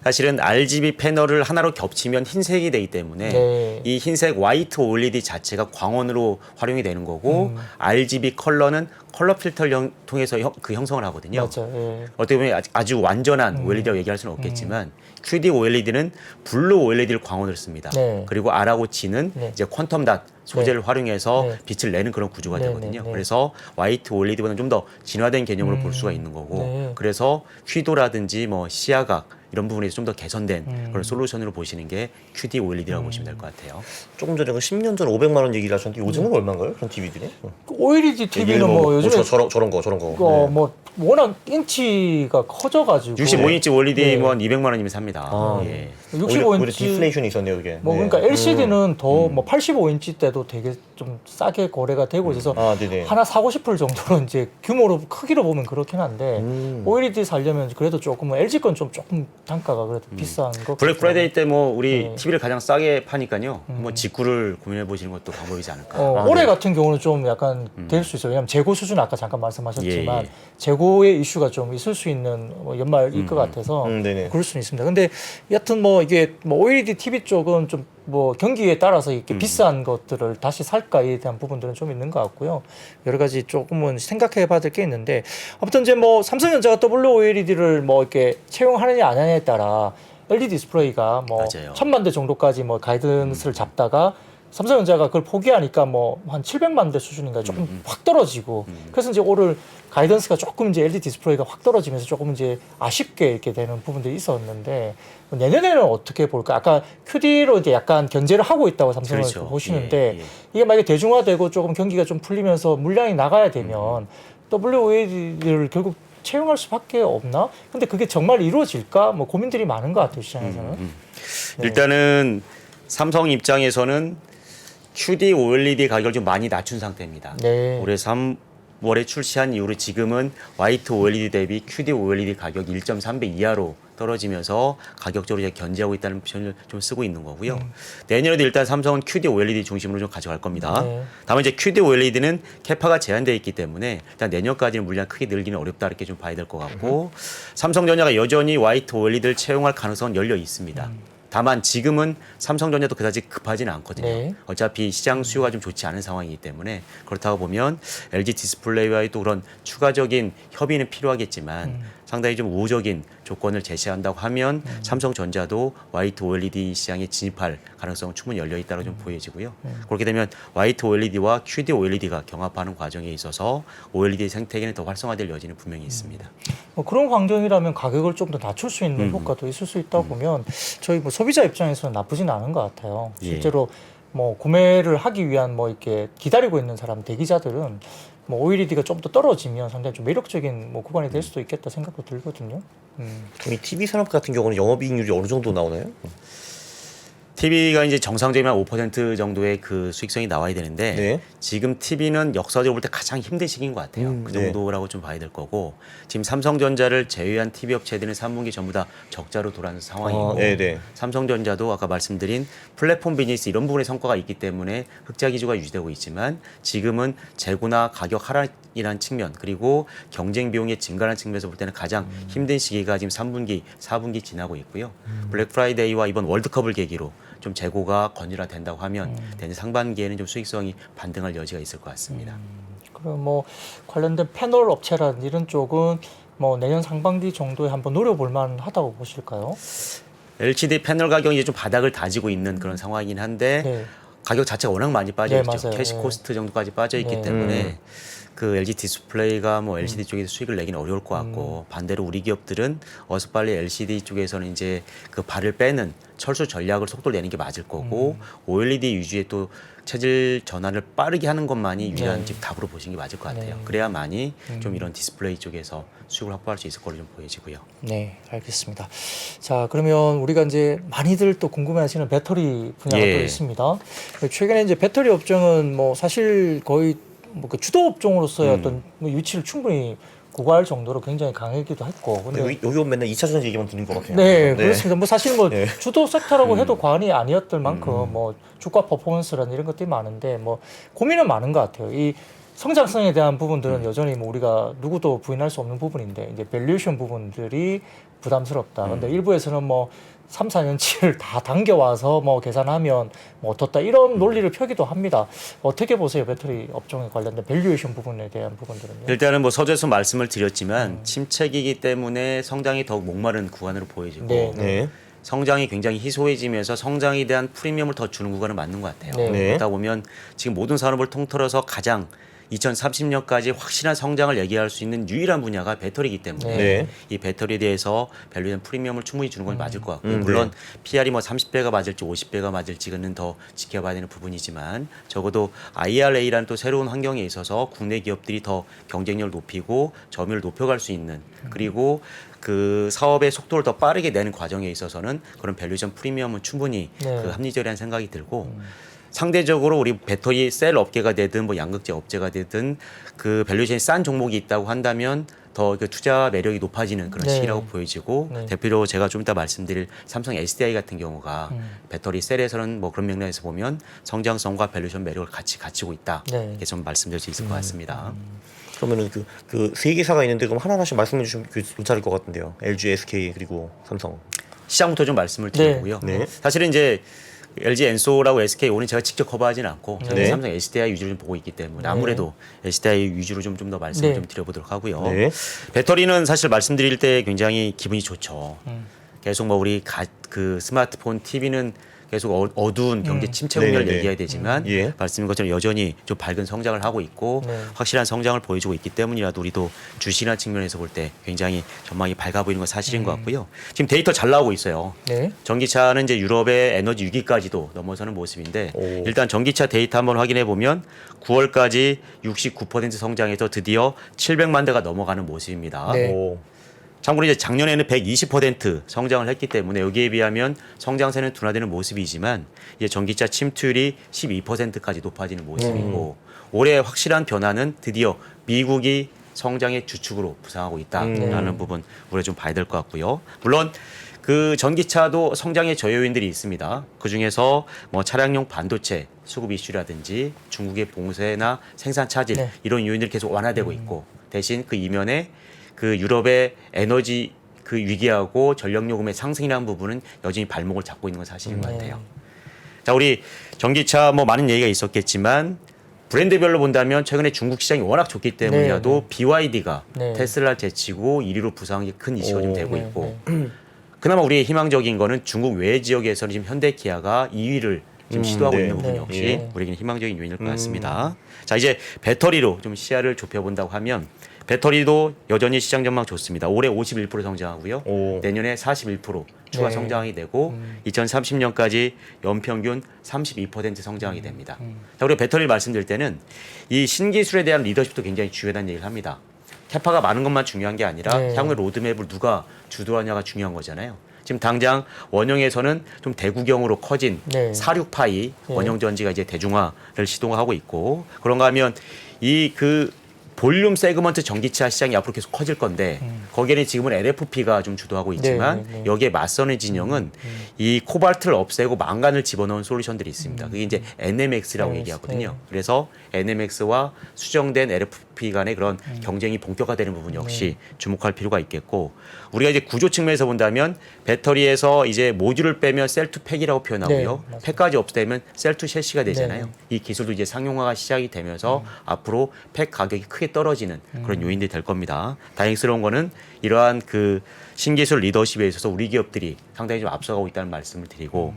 사실은 RGB 패널을 하나로 겹치면 흰색이 되기 때문에
네.
이 흰색 화이트 OLED 자체가 광원으로 활용이 되는 거고 RGB 컬러는 컬러 필터를 통해서 그 형성을 하거든요.
맞아요. 예.
어떻게 보면 아주 완전한 OLED라고 얘기할 수는 없겠지만 QD OLED는 블루 OLED를 광원으로 씁니다.
네.
그리고 R하고 G는
네.
이제 퀀텀 닷 소재를 활용해서
네.
빛을 내는 그런 구조가
네,
되거든요.
네, 네.
그래서 화이트 OLED보다는 좀 더 진화된 개념으로 볼 수가 있는 거고
네.
그래서 휘도라든지 뭐 시야각 이런 부분에서 좀 더 개선된 그런 솔루션으로 보시는 게 QD OLED라고 보시면 될 것 같아요.
조금 전에 그 10년 전 500만 원 얘기를 하셨는데 요즘은 얼마인가요? 그런 TV들이?
OLED TV는 뭐 요즘에
저런 거.
뭐 워낙 인치가 커져가지고
65인치 OLED
네.
뭐 한 200만 원이면 삽니다.
아.
예.
오히려
65인치
디플레이션이 있었네요, 이게.
뭐
네.
그러니까 LCD는 더 뭐 85인치 때도 되게 좀 싸게 거래가 되고 있어서
아, 네네.
하나 사고 싶을 정도로 이제 규모로 크기로 보면 그렇긴 한데
음.
OLED 살려면 그래도 조금 LG 건 좀 조금 단가가 그래도 비싼 거.
블랙 프라이데이 때 뭐 우리
네.
TV를 가장 싸게 파니까요. 뭐 직구를 고민해 보시는 것도 방법이지 않을까.
올해
네.
같은 경우는 좀 약간 될 수 있어요. 왜냐하면 재고 수준 아까 잠깐 말씀하셨지만
예.
재고의 이슈가 좀 있을 수 있는 뭐 연말일 것 같아서
네네.
그럴 수는 있습니다. 근데 여하튼 뭐 이게 뭐 OLED TV 쪽은 좀 뭐 경기에 따라서 이렇게 비싼 것들을 다시 살까에 대한 부분들은 좀 있는 것 같고요. 여러 가지 조금은 생각해 봐야 될 게 있는데 아무튼 이제 뭐 삼성전자가 WOLED를 뭐 이렇게 채용하느냐 안 하느냐에 따라 LED 디스플레이가 뭐
맞아요.
1000만 대 정도까지 뭐 가이던스를 잡다가 삼성전자가 그걸 포기하니까 뭐 한 700만 대 수준인가 조금 확 떨어지고 그래서 이제 오늘 가이던스가 조금 이제 LED 디스플레이가 확 떨어지면서 조금 이제 아쉽게 이렇게 되는 부분들이 있었는데 뭐 내년에는 어떻게 볼까? 아까 QD로 이제 약간 견제를 하고 있다고 삼성을
그렇죠.
보시는데
예.
이게 만약에 대중화되고 조금 경기가 좀 풀리면서 물량이 나가야 되면 WOLED를 결국 채용할 수밖에 없나? 근데 그게 정말 이루어질까? 뭐 고민들이 많은 것 같아요 시장에서는. 네.
일단은 삼성 입장에서는 QD OLED 가격을 좀 많이 낮춘 상태입니다.
네.
올해 3월에 출시한 이후로 지금은 화이트 OLED 대비 QD OLED 가격 1.3배 이하로 떨어지면서 가격적으로 이제 견제하고 있다는 표현을 좀 쓰고 있는 거고요. 내년에도 일단 삼성은 QD OLED 중심으로 좀 가져갈 겁니다.
네.
다만 이제 QD OLED는 캐파가 제한되어 있기 때문에 일단 내년까지는 물량 크게 늘기는 어렵다 이렇게 좀 봐야 될 것 같고 삼성전자가 여전히 화이트 OLED를 채용할 가능성은 열려 있습니다. 다만 지금은 삼성전자도 그다지 급하지는 않거든요.
네.
어차피 시장 수요가 좀 좋지 않은 상황이기 때문에 그렇다고 보면 LG 디스플레이와의 또 그런 추가적인 협의는 필요하겠지만 상당히 좀 우호적인 조건을 제시한다고 하면 삼성전자도 화이트 OLED 시장에 진입할 가능성은 충분히 열려 있다고 좀 보여지고요. 그렇게 되면 화이트 OLED와 QD OLED가 경합하는 과정에 있어서 OLED 생태계는 더 활성화될 여지는 분명히 있습니다.
뭐 그런 환경이라면 가격을 좀 더 낮출 수 있는 효과도 있을 수 있다고 보면 저희 뭐 소비자 입장에서는 나쁘지는 않은 것 같아요.
예.
실제로 뭐 구매를 하기 위한 뭐 이렇게 기다리고 있는 사람 대기자들은 뭐 OLED가 좀 더 떨어지면 상당히 좀 매력적인 뭐 구간이 될 수도 있겠다 생각도 들거든요.
이 TV 산업 같은 경우는 영업이익률이 어느 정도 나오나요?
TV가 이제 정상적이면 5% 정도의 그 수익성이 나와야 되는데
네.
지금 TV는 역사적으로 볼 때 가장 힘든 시기인 것 같아요. 그
네.
정도라고 좀 봐야 될 거고 지금 삼성전자를 제외한 TV 업체들은 3분기 전부 다 적자로 돌아가는 상황이고
네.
삼성전자도 아까 말씀드린 플랫폼 비즈니스 이런 부분의 성과가 있기 때문에 흑자 기조가 유지되고 있지만 지금은 재고나 가격 하락이라는 측면 그리고 경쟁 비용의 증가라는 측면에서 볼 때는 가장 힘든 시기가 지금 3분기, 4분기 지나고 있고요. 블랙 프라이데이와 이번 월드컵을 계기로 좀 재고가 건전화된다고 하면 내년 상반기에는 좀 수익성이 반등할 여지가 있을 것 같습니다.
그럼 뭐 관련된 패널 업체라든 이런 쪽은 뭐 내년 상반기 정도에 한번 노려볼 만하다고 보실까요?
LCD 패널 가격이 이제 좀 바닥을 다지고 있는 그런 상황이긴 한데
네.
가격 자체가 워낙 많이 빠져
네,
있죠.
맞아요.
캐시
네.
코스트 정도까지 빠져 있기
네.
때문에 그 LG 디스플레이가 뭐 LCD 쪽에서 수익을 내기는 어려울 것 같고 반대로 우리 기업들은 어서 빨리 LCD 쪽에서는 이제 그 발을 빼는 철수 전략을 속도를 내는 게 맞을 거고 OLED 위주의 또 체질 전환을 빠르게 하는 것만이 유일한 지금 답으로 보시는 게 맞을 것 같아요.
네.
그래야만이 좀 이런 디스플레이 쪽에서 수익을 확보할 수 있을 걸로 좀 보여지고요.
네, 알겠습니다. 자, 그러면 우리가 이제 많이들 또 궁금해하시는 배터리 분야가
예.
또 있습니다. 최근에 이제 배터리 업종은 뭐 사실 거의 뭐 그 주도 업종으로서의 어떤 뭐 위치를 충분히 구갈 정도로 굉장히 강했기도 했고. 근데
여기 오면 맨날 2차 전지 얘기만 듣는 것 같아요.
네, 그렇습니다. 뭐 사실 뭐
네.
주도 섹터라고 해도 과언이 아니었을 만큼 뭐 주가 퍼포먼스라는 이런 것들이 많은데 뭐 고민은 많은 것 같아요. 이 성장성에 대한 부분들은 여전히 뭐 우리가 누구도 부인할 수 없는 부분인데 이제 밸류에이션 부분들이 부담스럽다. 근데 일부에서는 뭐 3, 4년치를 다 당겨와서 뭐 계산하면 뭐 어떻다 이런 논리를 펴기도 합니다. 어떻게 보세요? 배터리 업종에 관련된 밸류에이션 부분에 대한 부분들은요?
일단은 뭐 서두에서 말씀을 드렸지만 침체기이기 때문에 성장이 더욱 목마른 구간으로 보여지고
네.
네.
성장이 굉장히 희소해지면서 성장에 대한 프리미엄을 더 주는 구간은 맞는 것 같아요.
네.
네.
그러다 보면 지금 모든 산업을 통틀어서 가장 2030년까지 확실한 성장을 얘기할 수 있는 유일한 분야가 배터리이기 때문에
네.
이 배터리에 대해서 밸류된 프리미엄을 충분히 주는 건 맞을 것 같고요.
네.
물론 PR이 뭐 30배가 맞을지 50배가 맞을지는 더 지켜봐야 되는 부분이지만 적어도 IRA라는 또 새로운 환경에 있어서 국내 기업들이 더 경쟁력을 높이고 점유율을 높여갈 수 있는 그리고 그 사업의 속도를 더 빠르게 내는 과정에 있어서는 그런 밸류션 프리미엄은 충분히
네.
그 합리적이라는 생각이 들고 상대적으로 우리 배터리 셀 업계가 되든 뭐 양극재 업체가 되든 그 밸류션이 싼 종목이 있다고 한다면 더 그 투자 매력이 높아지는 그런
네.
시기라고 보여지고
네.
대표로 제가 좀 이따 말씀드릴 삼성 SDI 같은 경우가 배터리 셀에서는 뭐 그런 맥락에서 보면 성장성과 밸류션 매력을 같이 갖추고 있다.
네.
이렇게 좀 말씀드릴 수 있을 것 같습니다.
그러면은 그 세 개사가 있는데 그럼 하나하나씩 말씀해 주시면 괜찮을 것 같은데요. LG, SK 그리고 삼성.
시장부터 좀 말씀을 드리고요.
네.
사실은 이제 LG 엔소라고 SK 오늘 제가 직접 커버하지는 않고 저는
네.
삼성 SDI 위주로 좀 보고 있기 때문에 아무래도 SDI 위주로 좀 더 말씀을
네.
좀 드려보도록 하고요.
네.
배터리는 사실 말씀드릴 때 굉장히 기분이 좋죠. 계속 뭐 우리 그 스마트폰, TV는 계속 어두운 경제 침체 국면을
네네네.
얘기해야 되지만
예.
말씀인 것처럼 여전히 좀 밝은 성장을 하고 있고
네.
확실한 성장을 보여주고 있기 때문이라도 우리도 주식이라는 측면에서 볼 때 굉장히 전망이 밝아 보이는 건 사실인 것 같고요. 지금 데이터 잘 나오고 있어요.
네.
전기차는 이제 유럽의 에너지 위기까지도 넘어서는 모습인데
오.
일단 전기차 데이터 한번 확인해 보면 9월까지 69% 성장해서 드디어 700만 대가 넘어가는 모습입니다.
네.
오.
참고로 이제 작년에는 120% 성장을 했기 때문에 여기에 비하면 성장세는 둔화되는 모습이지만 이제 전기차 침투율이 12%까지 높아지는 모습이고 올해 확실한 변화는 드디어 미국이 성장의 주축으로 부상하고 있다라는 부분 우리가 좀 봐야 될 것 같고요. 물론 그 전기차도 성장의 저요인들이 있습니다. 그 중에서 뭐 차량용 반도체 수급 이슈라든지 중국의 봉쇄나 생산 차질
네.
이런 요인들이 계속 완화되고 있고 대신 그 이면에 그 유럽의 에너지 그 위기하고 전력 요금의 상승이라는 부분은 여전히 발목을 잡고 있는 건 사실인 것 같아요. 자, 우리 전기차 뭐 많은 얘기가 있었겠지만 브랜드별로 본다면 최근에 중국 시장이 워낙 좋기 때문이라도 BYD가
네.
테슬라를 제치고 1위로 부상한 게 큰 이슈가 좀
오,
되고
네,
있고 그나마 우리의 희망적인 거는 중국 외 지역에서는 지금 현대 기아가 2위를 지금 시도하고
네.
있는 부분
네.
역시
네.
우리에게는 희망적인 요인일 것 같습니다. 자, 이제 배터리로 좀 시야를 좁혀본다고 하면 배터리도 여전히 시장 전망 좋습니다. 올해 51% 성장하고요.
오.
내년에 41% 추가
네.
성장이 되고 2030년까지 연평균 32% 성장이 됩니다. 자, 우리가 배터리를 말씀드릴 때는 이 신기술에 대한 리더십도 굉장히 중요하다는 얘기를 합니다. 캐파가 많은 것만 중요한 게 아니라
네.
향후의 로드맵을 누가 주도하냐가 중요한 거잖아요. 지금 당장 원형에서는 좀 대구경으로 커진
네.
46파이
네.
원형 전지가 이제 대중화를 시도하고 있고 그런가 하면 이 그 볼륨 세그먼트 전기차 시장이 앞으로 계속 커질 건데 거기에는 지금은 LFP가 좀 주도하고 있지만
네, 네.
여기에 맞서는 진영은 이 코발트를 없애고 망간을 집어넣은 솔루션들이 있습니다. 그게 이제 NMX라고 얘기하거든요.
네.
그래서 NMX와 수정된 LFP 간의 그런 경쟁이 본격화되는 부분 역시 주목할 필요가 있겠고 우리가 이제 구조 측면에서 본다면 배터리에서 이제 모듈을 빼면 셀 투 팩이라고 표현하고요.
네, 맞습니다.
팩까지 없애면 셀 투 셰시가 되잖아요.
네.
이 기술도 이제 상용화가 시작이 되면서 앞으로 팩 가격이 크게 떨어지는 그런 요인들이 될 겁니다. 다행스러운 거는 이러한 그 신기술 리더십에 있어서 우리 기업들이 상당히 좀 앞서가고 있다는 말씀을 드리고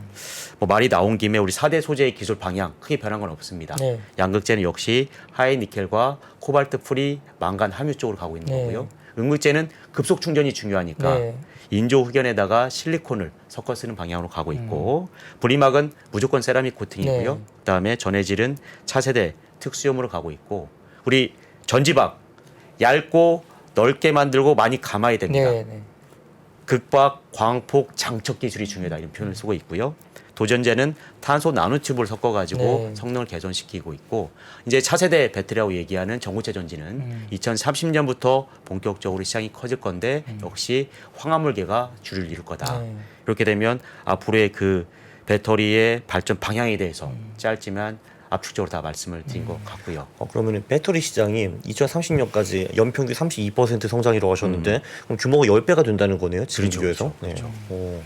뭐 말이 나온 김에 우리 4대 소재의 기술 방향 크게 변한 건 없습니다.
네.
양극재는 역시 하이 니켈과 코발트 프리 망간 함유 쪽으로 가고 있는
네.
거고요. 음극재는 급속 충전이 중요하니까
네.
인조 흑연에다가 실리콘을 섞어 쓰는 방향으로 가고 있고 브리막은 무조건 세라믹 코팅이고요.
네.
그다음에 전해질은 차세대 특수염으로 가고 있고 우리 전지박 얇고 넓게 만들고 많이 감아야 됩니다.
네. 네.
극박, 광폭, 장척 기술이 중요하다 이런 표현을 쓰고 있고요. 도전제는 탄소 나노튜브를 섞어가지고
네.
성능을 개선시키고 있고 이제 차세대 배터리라고 얘기하는 전고체 전지는 2030년부터 본격적으로 시장이 커질 건데 역시 황화물계가 주를 이룰 거다.
네.
이렇게 되면 앞으로의 그 배터리의 발전 방향에 대해서 짧지만 압축적으로 다 말씀을 드린 것 같고요.
그러면 배터리 시장이 2030년까지 연평균 32% 성장이라고 하셨는데 그럼 규모가 10배가 된다는 거네요. 지금
그렇죠,
비교해서.
그렇죠.
오.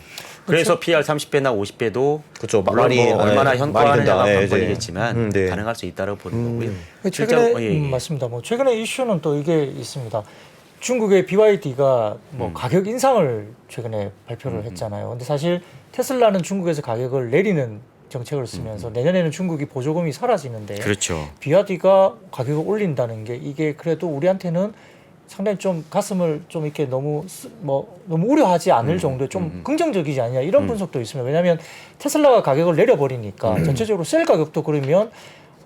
그래서 PR 30배나 50배도
그렇죠.
물론
많이,
뭐 얼마나
예, 많이
현가하느냐가
된다. 예,
관건이겠지만
네.
가능할 수 있다고 보는 거고요.
최근에
실제- 예, 예.
맞습니다. 뭐 최근에 이슈는 또 이게 있습니다. 중국의 BYD가 뭐 가격 인상을 최근에 발표를 했잖아요. 근데 사실 테슬라는 중국에서 가격을 내리는 정책을 쓰면서 내년에는 중국이 보조금이 사라지는데
그렇죠.
BYD가 가격을 올린다는 게 이게 그래도 우리한테는 상당히 좀 가슴을 좀 이렇게 너무 너무 우려하지 않을 정도의 좀 긍정적이지 않냐 이런 분석도 있습니다. 왜냐하면 테슬라가 가격을 내려버리니까 전체적으로 셀 가격도 그러면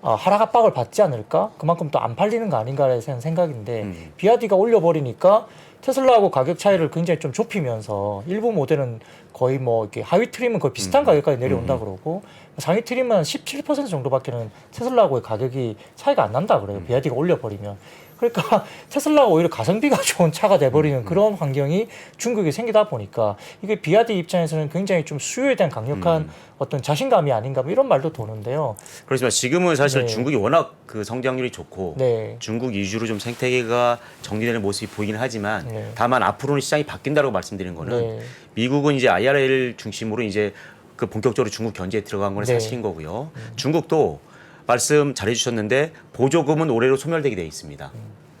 하락 압박을 받지 않을까? 그만큼 또 안 팔리는 거 아닌가라는 생각인데 BYD가 올려버리니까 테슬라하고 가격 차이를 굉장히 좀 좁히면서 일부 모델은 거의 뭐 이렇게 하위 트림은 거의 비슷한 가격까지 내려온다 그러고 상위 트림은 17% 정도밖에는 테슬라하고의 가격이 차이가 안 난다 그래요. BYD가 올려버리면. 그러니까 테슬라가 오히려 가성비가 좋은 차가 돼버리는 그런 환경이 중국에 생기다 보니까 이게 BYD 입장에서는 굉장히 좀 수요에 대한 강력한 어떤 자신감이 아닌가 뭐 이런 말도 도는데요.
그렇지만 지금은 사실
네.
중국이 워낙 그 성장률이 좋고
네.
중국 위주로 좀 생태계가 정리되는 모습이 보이긴 하지만
네.
다만 앞으로는 시장이 바뀐다고 말씀드리는 거는
네.
미국은 이제 IRA를 중심으로 이제 그 본격적으로 중국 견제에 들어간 건
네.
사실인 거고요. 중국도 말씀 잘해주셨는데 보조금은 올해로 소멸되게 돼 있습니다.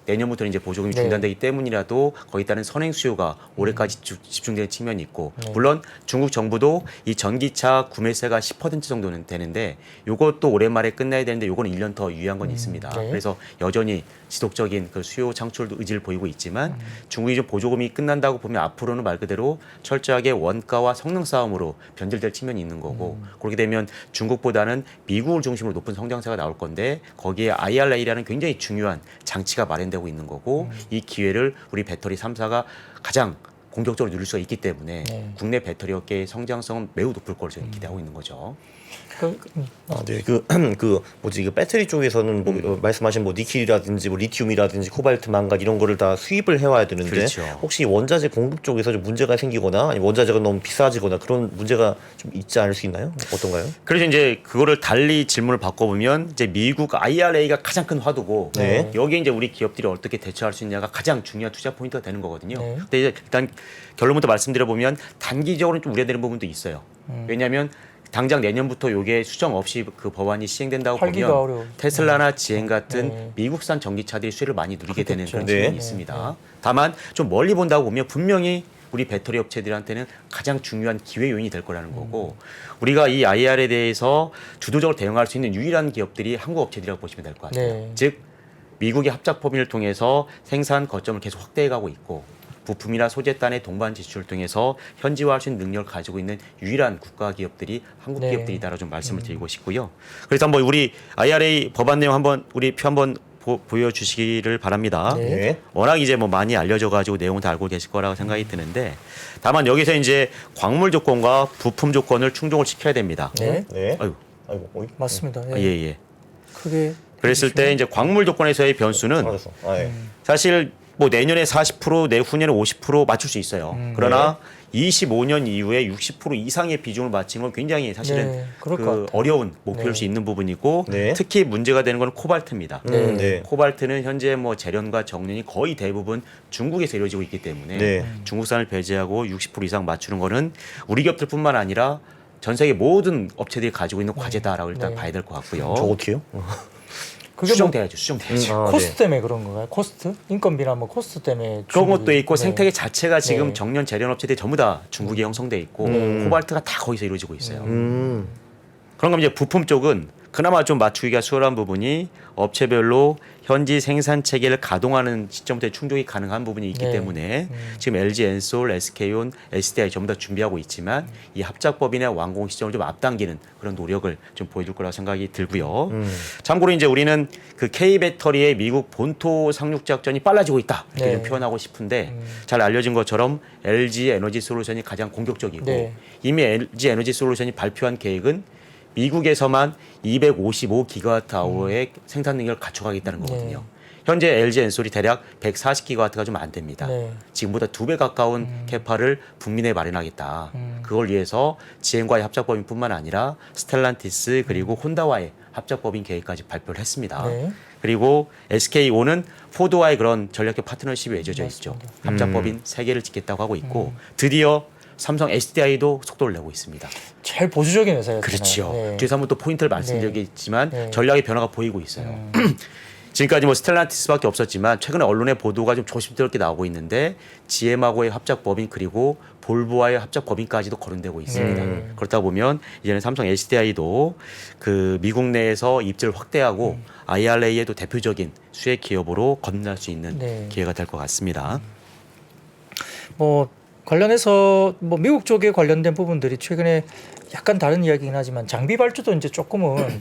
내년부터는 이제 보조금이
네.
중단되기 때문이라도 거기에 따른 선행 수요가 올해까지 집중되는 측면이 있고 물론 중국 정부도 이 전기차 구매세가 10% 정도는 되는데 이것도 올해 말에 끝나야 되는데 이거는 1년 더 유예한 건 있습니다.
네.
그래서 여전히 지속적인 그 수요 창출도 의지를 보이고 있지만 중국이 좀 보조금이 끝난다고 보면 앞으로는 말 그대로 철저하게 원가와 성능 싸움으로 변질될 측면이 있는 거고 그렇게 되면 중국보다는 미국을 중심으로 높은 성장세가 나올 건데 거기에 IRA라는 굉장히 중요한 장치가 마련되고 있는 거고 이 기회를 우리 배터리 3사가 가장 공격적으로 누릴 수가 있기 때문에
네.
국내 배터리 업계의 성장성은 매우 높을 거로 저는 기대하고 있는 거죠.
네, 그 배터리 쪽에서는 뭐 말씀하신 뭐 니켈이라든지 뭐 리튬이라든지 코발트, 망간 이런 거를 다 수입을 해와야 되는데
그렇죠.
혹시 원자재 공급 쪽에서 좀 문제가 생기거나 아니면 원자재가 너무 비싸지거나 그런 문제가 좀 있지 않을 수 있나요? 어떤가요?
그래서 이제 그거를 달리 질문을 바꿔보면 이제 미국 IRA가 가장 큰 화두고
네.
여기에 이제 우리 기업들이 어떻게 대처할 수 있냐가 가장 중요한 투자 포인트가 되는 거거든요.
네.
근데 이제 일단 결론부터 말씀드려보면 단기적으로는 좀 우려되는 부분도 있어요. 왜냐하면 당장 내년부터 이게 수정 없이 그 법안이 시행된다고
팔기가
보면
어려워.
테슬라나 지행 같은
네.
미국산 전기차들이 수혜를 많이 누리게 되는 그런
네.
측면이
네.
있습니다. 다만 좀 멀리 본다고 보면 분명히 우리 배터리 업체들한테는 가장 중요한 기회 요인이 될 거라는 거고 우리가 이 IR에 대해서 주도적으로 대응할 수 있는 유일한 기업들이 한국 업체들이라고 보시면 될 것 같아요.
네.
즉 미국의 합작 법인을 통해서 생산 거점을 계속 확대해가고 있고 부품이나 소재단의 동반 지출을 통해서 현지화할 수 있는 능력을 가지고 있는 유일한 국가 기업들이 한국
네.
기업들이다라고 좀 말씀을 드리고 싶고요. 그래서 한번 우리 IRA 법안 내용 한번 우리 표 한번 보여주시기를 바랍니다.
네.
네.
워낙 이제 뭐 많이 알려져가지고 내용은 다 알고 계실 거라고 생각이 드는데 다만 여기서 이제 광물 조건과 부품 조건을 충족을 시켜야 됩니다.
네.
네.
아유,
어이.
맞습니다.
예, 예.
크게
그랬을 때 이제 광물 조건에서의 변수는
알았어. 예.
사실 뭐 내년에 40% 내후년에 50% 맞출 수 있어요. 그러나 25년 이후에 60% 이상의 비중을 맞추는 건 굉장히 사실은
네, 그럴 것
그
같아요.
어려운 목표일
네.
수 있는 부분이고
네.
특히 문제가 되는 건 코발트입니다.
네.
코발트는 현재 뭐 재련과 정련이 거의 대부분 중국에서 이루어지고 있기 때문에
네.
중국산을 배제하고 60% 이상 맞추는 거는 우리 기업들뿐만 아니라 전 세계 모든 업체들이 가지고 있는 과제다라고 일단
네.
봐야 될 것 같고요.
저 어떻게요?
그게 뭐
수정돼야죠. 수정돼야죠.
아,
코스트
네.
때문에 그런 건가요? 코스트? 인건비나 뭐 코스트 때문에
그런 것도
중국이-
있고
네.
생태계 자체가 지금
네.
정년 재련 업체들이 전부 다 중국에 형성돼 있고 코발트가 다 거기서 이루어지고 있어요. 그런 거 이제 부품 쪽은 그나마 좀 맞추기가 수월한 부분이 업체별로 현지 생산 체계를 가동하는 시점부터 충족이 가능한 부분이 있기
네.
때문에 지금 LG 엔솔, SK온, SDI 전부 다 준비하고 있지만 이 합작법인의 완공 시점을 좀 앞당기는 그런 노력을 좀 보여줄 거라고 생각이 들고요. 참고로 이제 우리는 그 K 배터리의 미국 본토 상륙 작전이 빨라지고 있다 이렇게
네.
좀 표현하고 싶은데 잘 알려진 것처럼 LG 에너지 솔루션이 가장 공격적이고
네.
이미 LG 에너지 솔루션이 발표한 계획은 미국에서만 255기가와트아워의 생산 능력을 갖춰가겠다는 거거든요. 현재 LG 엔솔이 대략 140기가와트가 좀 안 됩니다.
네.
지금보다 2배 가까운 캐파를 북미 내에 마련하겠다. 그걸 위해서 GM과의 합작법인뿐만 아니라 스텔란티스 그리고 혼다와의 합작법인 계획까지 발표를 했습니다.
네.
그리고 SK온은 포드와의 그런 전략적 파트너십이 맺어져 있죠. 합작법인 3개를 짓겠다고 하고 있고 드디어 삼성 SDI도 속도를 내고 있습니다.
제일 보수적인 회사였잖아요.
그렇죠.
네.
뒤에서 한번 또 포인트를 말씀드리겠지만
네.
전략의 변화가 보이고 있어요. 지금까지 뭐 스텔란티스밖에 없었지만 최근에 언론의 보도가 좀 조심스럽게 나오고 있는데 GM하고의 합작법인 그리고 볼보와의 합작법인까지도 거론되고 있습니다. 그렇다 보면 이제는 삼성 SDI도 그 미국 내에서 입지를 확대하고 IRA에도 대표적인 수혜 기업으로 거듭날 수 있는
네.
기회가 될 것 같습니다.
뭐 관련해서 뭐 미국 쪽에 관련된 부분들이 최근에 약간 다른 이야기긴 하지만 장비 발주도 이제 조금은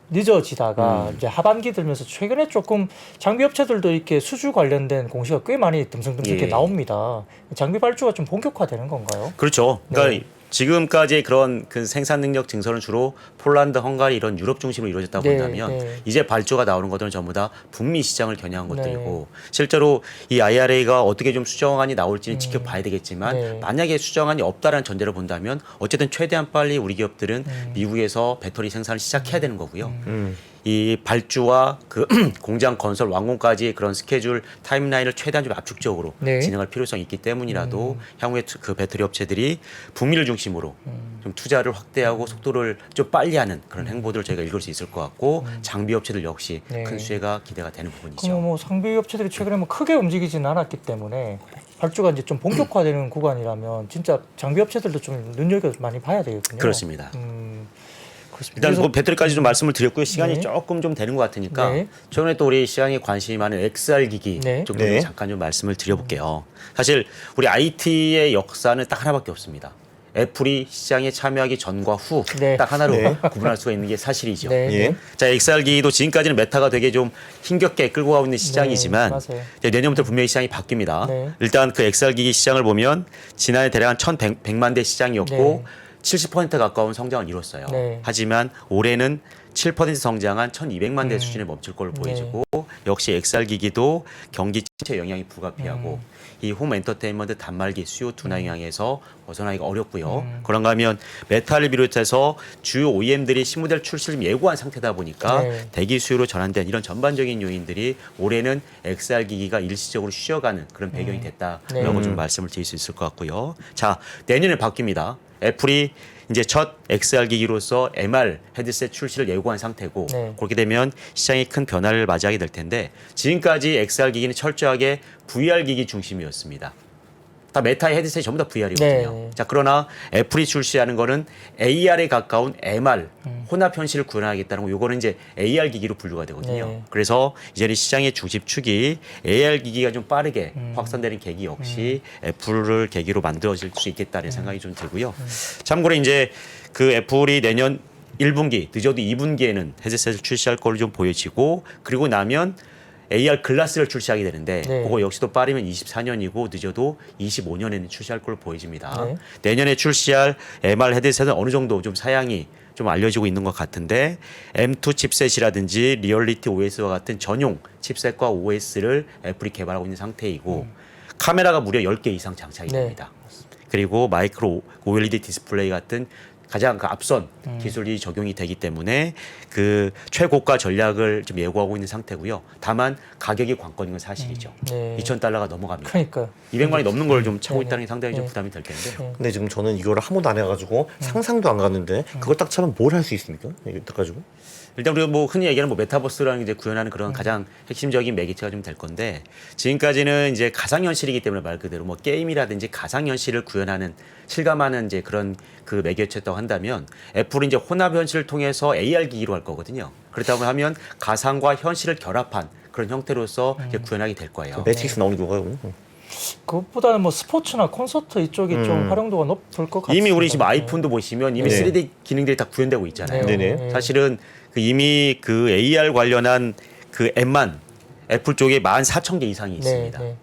늦어지다가 이제 하반기 들면서 최근에 조금 장비 업체들도 이렇게 수주 관련된 공시가 꽤 많이 듬성듬성 이렇게
예.
나옵니다. 장비 발주가 좀 본격화되는 건가요?
그렇죠. 그러니까
네.
지금까지 그런 그 생산 능력 증설은 주로 폴란드, 헝가리 이런 유럽 중심으로 이루어졌다
네,
본다면
네.
이제 발주가 나오는 것들은 전부 다 북미 시장을 겨냥한 것들이고 실제로 이 IRA가 어떻게 좀 수정안이 나올지는 지켜봐야 되겠지만
네.
만약에 수정안이 없다라는 전제를 본다면 어쨌든 최대한 빨리 우리 기업들은 미국에서 배터리 생산을 시작해야 되는 거고요. 이 발주와 그 공장 건설 완공까지 그런 스케줄 타임라인을 최대한 좀 압축적으로
네.
진행할 필요성이 있기 때문이라도 향후에 그 배터리 업체들이 북미를 중심으로 좀 투자를 확대하고 속도를 좀 빨리 하는 그런 행보들을 저희가 읽을 수 있을 것 같고 장비 업체들 역시
네.
큰 수혜가 기대가 되는 부분이죠.
그럼 뭐 상비 업체들이 최근에 뭐 크게 움직이지는 않았기 때문에 발주가 이제 좀 본격화되는 구간이라면 진짜 장비 업체들도 좀 눈여겨 많이 봐야 되겠군요.
그렇습니다.
그렇습니다.
일단 뭐 배터리까지 좀 말씀을 드렸고요. 시간이
네.
조금 좀 되는 것 같으니까
네.
최근에 또 우리 시장에 관심이 많은 XR 기기
네.
쪽도
네.
잠깐 좀 말씀을 드려볼게요. 사실 우리 IT의 역사는 딱 하나밖에 없습니다. 애플이 시장에 참여하기 전과 후 딱
네.
하나로
네.
구분할 수가 있는 게 사실이죠.
네.
예.
자, XR 기기도 지금까지는 메타가 되게 좀 힘겹게 끌고 가고 있는 시장이지만
맞아요.
이제 내년부터 분명히 시장이 바뀝니다.
네.
일단 그 XR 기기 시장을 보면 지난해 대략 한 1,100만 대 시장이었고
네.
70% 가까운 성장을 이뤘어요.
네.
하지만 올해는 7% 성장한 1,200만 대 수준에 멈출 걸로 보여지고 역시 XR 기기도 경기 침체 영향이 불가피하고 이 홈 엔터테인먼트 단말기 수요 둔화 영향에서 벗어나기가 어렵고요. 그런가 하면 메타를 비롯해서 주요 OEM들이 신모델 출시를 예고한 상태다 보니까
네.
대기 수요로 전환된 이런 전반적인 요인들이 올해는 XR 기기가 일시적으로 쉬어가는 그런 배경이 됐다라고
네.
좀 말씀을 드릴 수 있을 것 같고요. 자, 내년에 바뀝니다. 애플이 이제 첫 XR 기기로서 MR 헤드셋 출시를 예고한 상태고
네.
그렇게 되면 시장이 큰 변화를 맞이하게 될 텐데 지금까지 XR 기기는 철저하게 VR 기기 중심이었습니다. 다 메타의 헤드셋이 전부 다 VR이거든요.
네.
자, 그러나 애플이 출시하는 거는 AR에 가까운 MR 혼합 현실을 구현하겠다는 거. 요거는 이제 AR 기기로 분류가 되거든요.
네.
그래서 이제는 시장의 중심축이 AR 기기가 좀 빠르게 확산되는 계기 역시 애플을 계기로 만들어질 수 있겠다는 생각이 좀 들고요. 참고로 이제 그 애플이 내년 1분기 늦어도 2분기에는 헤드셋을 출시할 걸로 좀 보여지고 그리고 나면 AR 글라스를 출시하게 되는데
네.
그거 역시도 빠르면 24년이고 늦어도 25년에는 출시할 걸로 보여집니다.
네.
내년에 출시할 MR 헤드셋은 어느 정도 좀 사양이 좀 알려지고 있는 것 같은데 M2 칩셋이라든지 리얼리티 OS와 같은 전용 칩셋과 OS를 애플이 개발하고 있는 상태이고 카메라가 무려 10개 이상 장착이
네.
됩니다. 그리고 마이크로 OLED 디스플레이 같은 가장 그 앞선 기술이 적용이 되기 때문에 그 최고가 전략을 좀 예고하고 있는 상태고요. 다만 가격이 관건인 건 사실이죠.
네.
2,000달러가 넘어갑니다.
그러니까요.
200만이 넘는 걸 좀 차고
네.
있다는 게 상당히 좀
네.
부담이 될 텐데.
근데 지금 저는 이거를 한 번도 안 해가지고 상상도 안 갔는데 그걸 딱 차면 뭘 할 수 있습니까? 이거 딱 가지고
일단 우리가 뭐 흔히 얘기하는 뭐 메타버스라는 게 이제 구현하는 그런 가장 핵심적인 매개체가 좀 될 건데 지금까지는 이제 가상현실이기 때문에 말 그대로 뭐 게임이라든지 가상현실을 구현하는 실감하는 이제 그런 그 매개체였다고 한다면 애플은 이제 혼합현실을 통해서 AR 기기로 할 거거든요. 그렇다고 하면 가상과 현실을 결합한 그런 형태로서 이제 구현하게 될 거예요.
매트릭스 나오는 거고요.
그것보다는 뭐 스포츠나 콘서트 이쪽이 좀 활용도가 높을 것 같습니다.
이미 우리 지금 아이폰도 보시면 이미
네.
3D 기능들이 다 구현되고 있잖아요.
네네.
사실은 그 이미 그 AR 관련한 그 앱만 애플 쪽에 14,000개 이상이 있습니다.
네.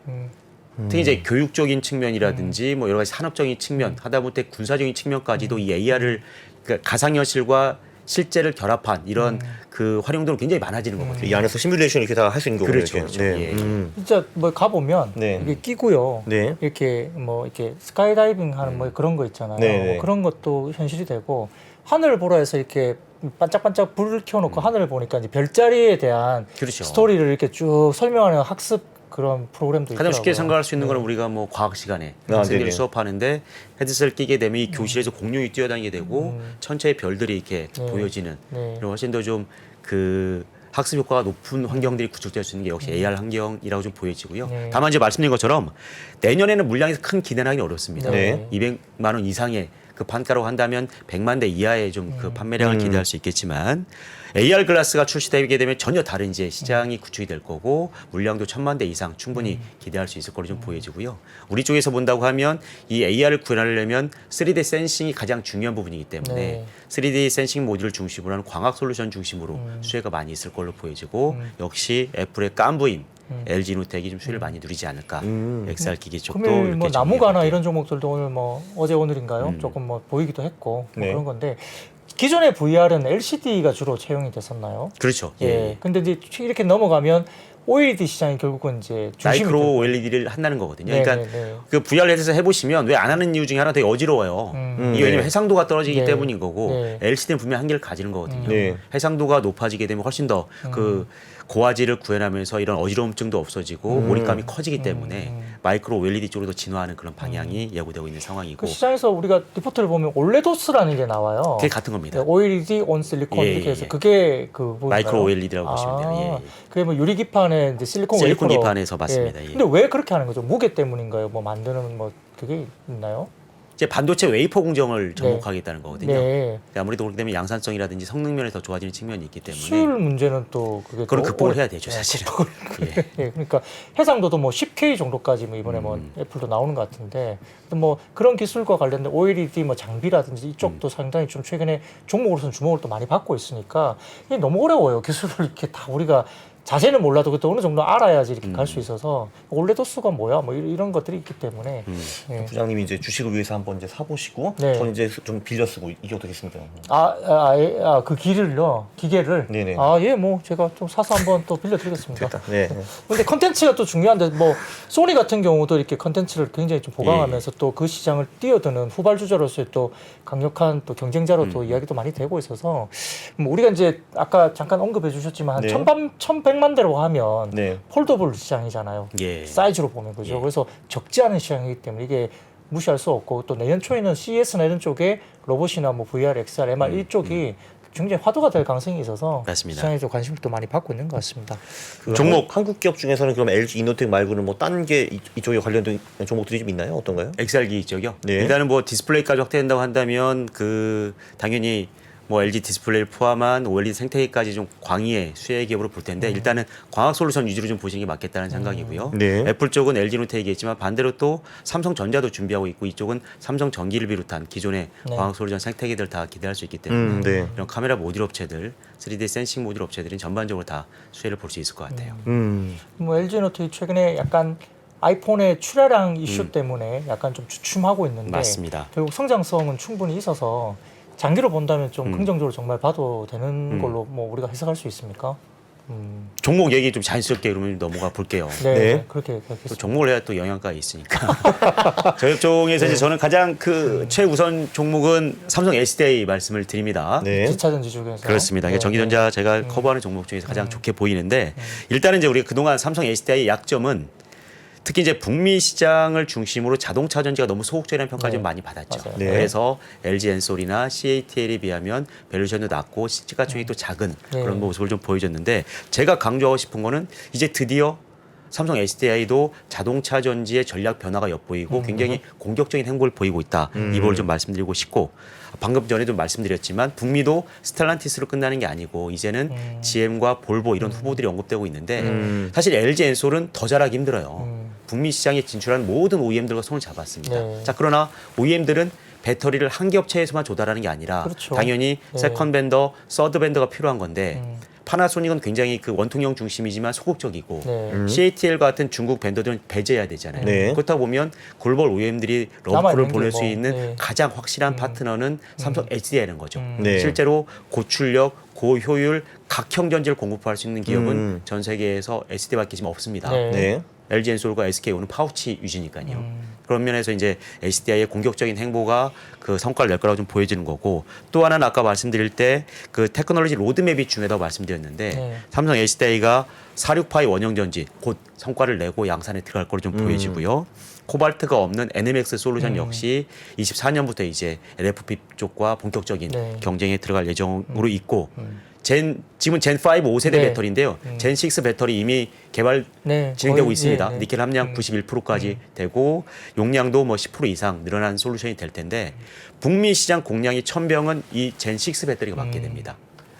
특히 이제 교육적인 측면이라든지 뭐 여러 가지 산업적인 측면, 하다못해 군사적인 측면까지도 이 AR을 그러니까 가상현실과 실제를 결합한 이런 그 활용도는 굉장히 많아지는 거거든요.
이 안에서 시뮬레이션 이렇게 다 할 수 있는 거군요.
그렇죠,
이렇게.
그렇죠.
네.
예.
진짜 뭐 가보면
네.
이게 끼고요.
네.
이렇게 뭐 이렇게 스카이다이빙 하는 뭐 그런 거 있잖아요.
네.
뭐 그런 것도 현실이 되고 하늘을 보라 해서 이렇게 반짝반짝 불을 켜놓고 하늘을 보니까 이제 별자리에 대한
그렇죠.
스토리를 이렇게 쭉 설명하는 학습 그런 프로그램도
가장
있더라고요.
쉽게 생각할 수 있는 건 우리가 뭐 과학 시간에
아,
학생들이
네네.
수업하는데 헤드셋을 끼게 되면 이 교실에서 공룡이 뛰어다니게 되고 천체의 별들이 이렇게
네.
보여지는
네.
이런 훨씬 더 좀 그 학습 효과가 높은 환경들이 구축될 수 있는 게 역시 AR 환경이라고 좀 보여지고요.
네.
다만 이제 말씀드린 것처럼 내년에는 물량에서 큰 기대는 하기 어렵습니다.
네.
200만 원 이상의 그 판가로 한다면 100만 대 이하의 좀 그 판매량을 기대할 수 있겠지만 AR 글라스가 출시되게 되면 전혀 다른 이제 시장이 구축이 될 거고 물량도 1,000만 대 이상 충분히 기대할 수 있을 걸로 좀 보여지고요. 우리 쪽에서 본다고 하면 이 AR을 구현하려면 3D 센싱이 가장 중요한 부분이기 때문에
네.
3D 센싱 모듈을 중심으로 하는 광학 솔루션 중심으로 수혜가 많이 있을 걸로 보여지고 역시 애플의 깐부인 LG 노텍이 좀 수혜를 많이 누리지 않을까. XR 기기 쪽도
금일
이렇게
뭐
좀
나무가나
얘기해볼게요.
이런 종목들도 오늘 뭐 어제 오늘인가요? 조금 뭐 보이기도 했고 뭐
네.
그런 건데 기존의 VR은 LCD가 주로 채용이 됐었나요?
그렇죠.
예. 근데 이제 이렇게 넘어가면 OLED 시장이 결국은 이제 중심이
마이크로 OLED를 한다는 거거든요.
네,
그러니까
네, 네.
그 VR 헤드셋 해보시면 왜 안 하는 이유 중에 하나 되게 어지러워요. 이게 왜냐면
네.
해상도가 떨어지기
네.
때문인 거고
네.
LCD는 분명 한계를 가지는 거거든요.
네.
해상도가 높아지게 되면 훨씬 더 그 고화질을 구현하면서 이런 어지러움증도 없어지고 몰입감이 커지기 때문에 마이크로 OLED 쪽으로 더 진화하는 그런 방향이 예고되고 있는 상황이고
그 시장에서 우리가 리포트를 보면 올레도스라는 게 나와요.
그게 같은 겁니다.
네, OLED on 실리콘
예,
이렇게 해서
예.
그게 그 부분인가요?
마이크로 OLED라고 보시면 돼요. 예, 예.
그게 뭐 유리 기판에 이제 실리콘
실리콘
웨이퍼로.
기판에서 맞습니다. 예.
근데 왜 그렇게 하는 거죠? 무게 때문인가요? 뭐 만드는 뭐 그게 있나요?
이제 반도체 웨이퍼 공정을 접목하겠다는 거거든요.
네.
아무래도 그렇게 되면 양산성이라든지 성능 면에서 더 좋아지는 측면이 있기 때문에
수율 문제는 또 그게
그걸
또
극복을
오래-
해야 되죠, 사실은.
예. 예, 그러니까 해상도도 뭐 10K 정도까지 뭐 이번에 뭐 애플도 나오는 것 같은데 또 뭐 그런 기술과 관련된 OLED 뭐 장비라든지 이쪽도 상당히 좀 최근에 종목으로서는 주목을 또 많이 받고 있으니까 이게 너무 어려워요. 기술을 이렇게 다 우리가 자세는 몰라도 그때 어느 정도 알아야지 이렇게 갈 수 있어서 올레도스가 뭐야 뭐 이런 것들이 있기 때문에 예.
부장님이 이제 주식을 위해서 한번 이제 사보시고
네.
저는 이제 좀 빌려 쓰고 이게 어떻겠습니까?
그 기계를
네네.
뭐 제가 좀 사서 한번 또 빌려드리겠습니다.
됐다. 네.
근데 컨텐츠가 또 중요한데 뭐 소니 같은 경우도 이렇게 컨텐츠를 굉장히 좀 보강하면서 또 그 시장을 뛰어드는 후발주자로서의 또 강력한 또 경쟁자로 또 이야기도 많이 되고 있어서 뭐 우리가 이제 아까 잠깐 언급해 주셨지만 한
네.
1,100만 대로 하면
네.
폴더블 시장이잖아요.
예.
사이즈로 보면 그죠.
예.
그래서 적지 않은 시장이기 때문에 이게 무시할 수 없고 또 내년 초에는 CES나 이런 쪽에 로봇이나 뭐 VR, XR, MR 이쪽이 굉장히 화두가 될 가능성이 있어서
맞습니다.
시장에 좀 관심을 또 많이 받고 있는 것 같습니다.
그
종목.
한국 기업 중에서는 그럼 LG 이노텍 말고는 뭐 딴 게 이쪽에 관련된 종목들이 좀 있나요? 어떤가요?
XR 기기 쪽이요.
네.
일단은 뭐 디스플레이까지 확대된다고 한다면 그 당연히 뭐 LG 디스플레이를 포함한 OLED 생태계까지 좀 광의의 수혜 기업으로 볼 텐데 일단은 광학 솔루션 위주로 좀 보시는 게 맞겠다는 생각이고요.
네.
애플 쪽은 LG 노텍이겠지만 반대로 또 삼성전자도 준비하고 있고 이쪽은 삼성전기를 비롯한 기존의
네.
광학 솔루션 생태계들 다 기대할 수 있기 때문에
네.
이런 카메라 모듈 업체들, 3D 센싱 모듈 업체들은 전반적으로 다 수혜를 볼 수 있을 것 같아요.
뭐 LG 노트이 최근에 약간 아이폰의 출하량 이슈 때문에 약간 좀 주춤하고 있는데
맞습니다.
결국 성장성은 충분히 있어서 장기로 본다면 좀 긍정적으로 정말 봐도 되는 걸로 뭐 우리가 해석할 수 있습니까?
종목 얘기 좀 자연스럽게 그러면 넘어가 볼게요.
네,
네.
그렇게
또
하겠습니다.
종목을 해야 또 영양가 있으니까. 저희 업종에서 이제 저는 가장 그 최우선 종목은 삼성 SDI 말씀을 드립니다.
네.
지차전지 중에서
그렇습니다.
네,
전기전자 제가 커버하는 종목 중에서 가장 좋게 보이는데 일단은 이제 우리가 그동안 삼성 SDI의 약점은 특히 이제 북미 시장을 중심으로 자동차 전지가 너무 소극적이라는 평가를
네.
좀 많이 받았죠.
맞아요.
네.
그래서 LG 엔솔이나 CATL에 비하면 밸류에이션도 낮고 시가총액도 작은
네.
그런 모습을 좀 보여줬는데 제가 강조하고 싶은 거는 이제 드디어 삼성 SDI도 자동차 전지의 전략 변화가 엿보이고 굉장히 공격적인 행보를 보이고 있다. 이 부분을 좀 말씀드리고 싶고 방금 전에도 말씀드렸지만 북미도 스텔란티스로 끝나는 게 아니고 이제는 GM과 볼보 이런 후보들이 언급되고 있는데 사실 LG 엔솔은 더 잘하기 힘들어요. 북미 시장에 진출한 모든 OEM들과 손을 잡았습니다.
네.
자 그러나 OEM들은 배터리를 한 개 업체에서만 조달하는 게 아니라
그렇죠.
당연히
네.
세컨 벤더, 서드 벤더가 필요한 건데 파나소닉은 굉장히 그 원통형 중심이지만 소극적이고
네.
CATL 같은 중국 벤더들은 배제해야 되잖아요.
네.
그렇다 보면 글로벌 OEM들이
남아있는
러브콜을
게
보낼 수
뭐,
있는
네.
가장 확실한 파트너는 삼성 SDI라는 거죠.
네.
실제로 고출력, 고효율, 각형 전지를 공급할 수 있는 기업은 전 세계에서 SDI밖에 지금 없습니다.
네.
네.
LG 엔솔과 SK오는 파우치 위주니까요. 그런 면에서 이제 SDI의 공격적인 행보가 그 성과를 낼 거라고 좀 보여지는 거고 또 하나는 아까 말씀드릴 때 그 테크놀로지 로드맵이 중요하다고 말씀드렸는데
네.
삼성 SDI가 46파이 원형 전지 곧 성과를 내고 양산에 들어갈 거로 좀 보여지고요. 코발트가 없는 NMX 솔루션 역시 24년부터 이제 LFP 쪽과 본격적인
네.
경쟁에 들어갈 예정으로 있고 지금은 젠5 5세대
네.
배터리인데요. 젠6 배터리 이미 개발
네.
진행되고
거의,
있습니다.
네.
니켈 함량 91%까지 되고 용량도 뭐 10% 이상 늘어난 솔루션이 될 텐데 북미 시장 공량이 1000병은 이 젠6 배터리가 맡게 됩니다.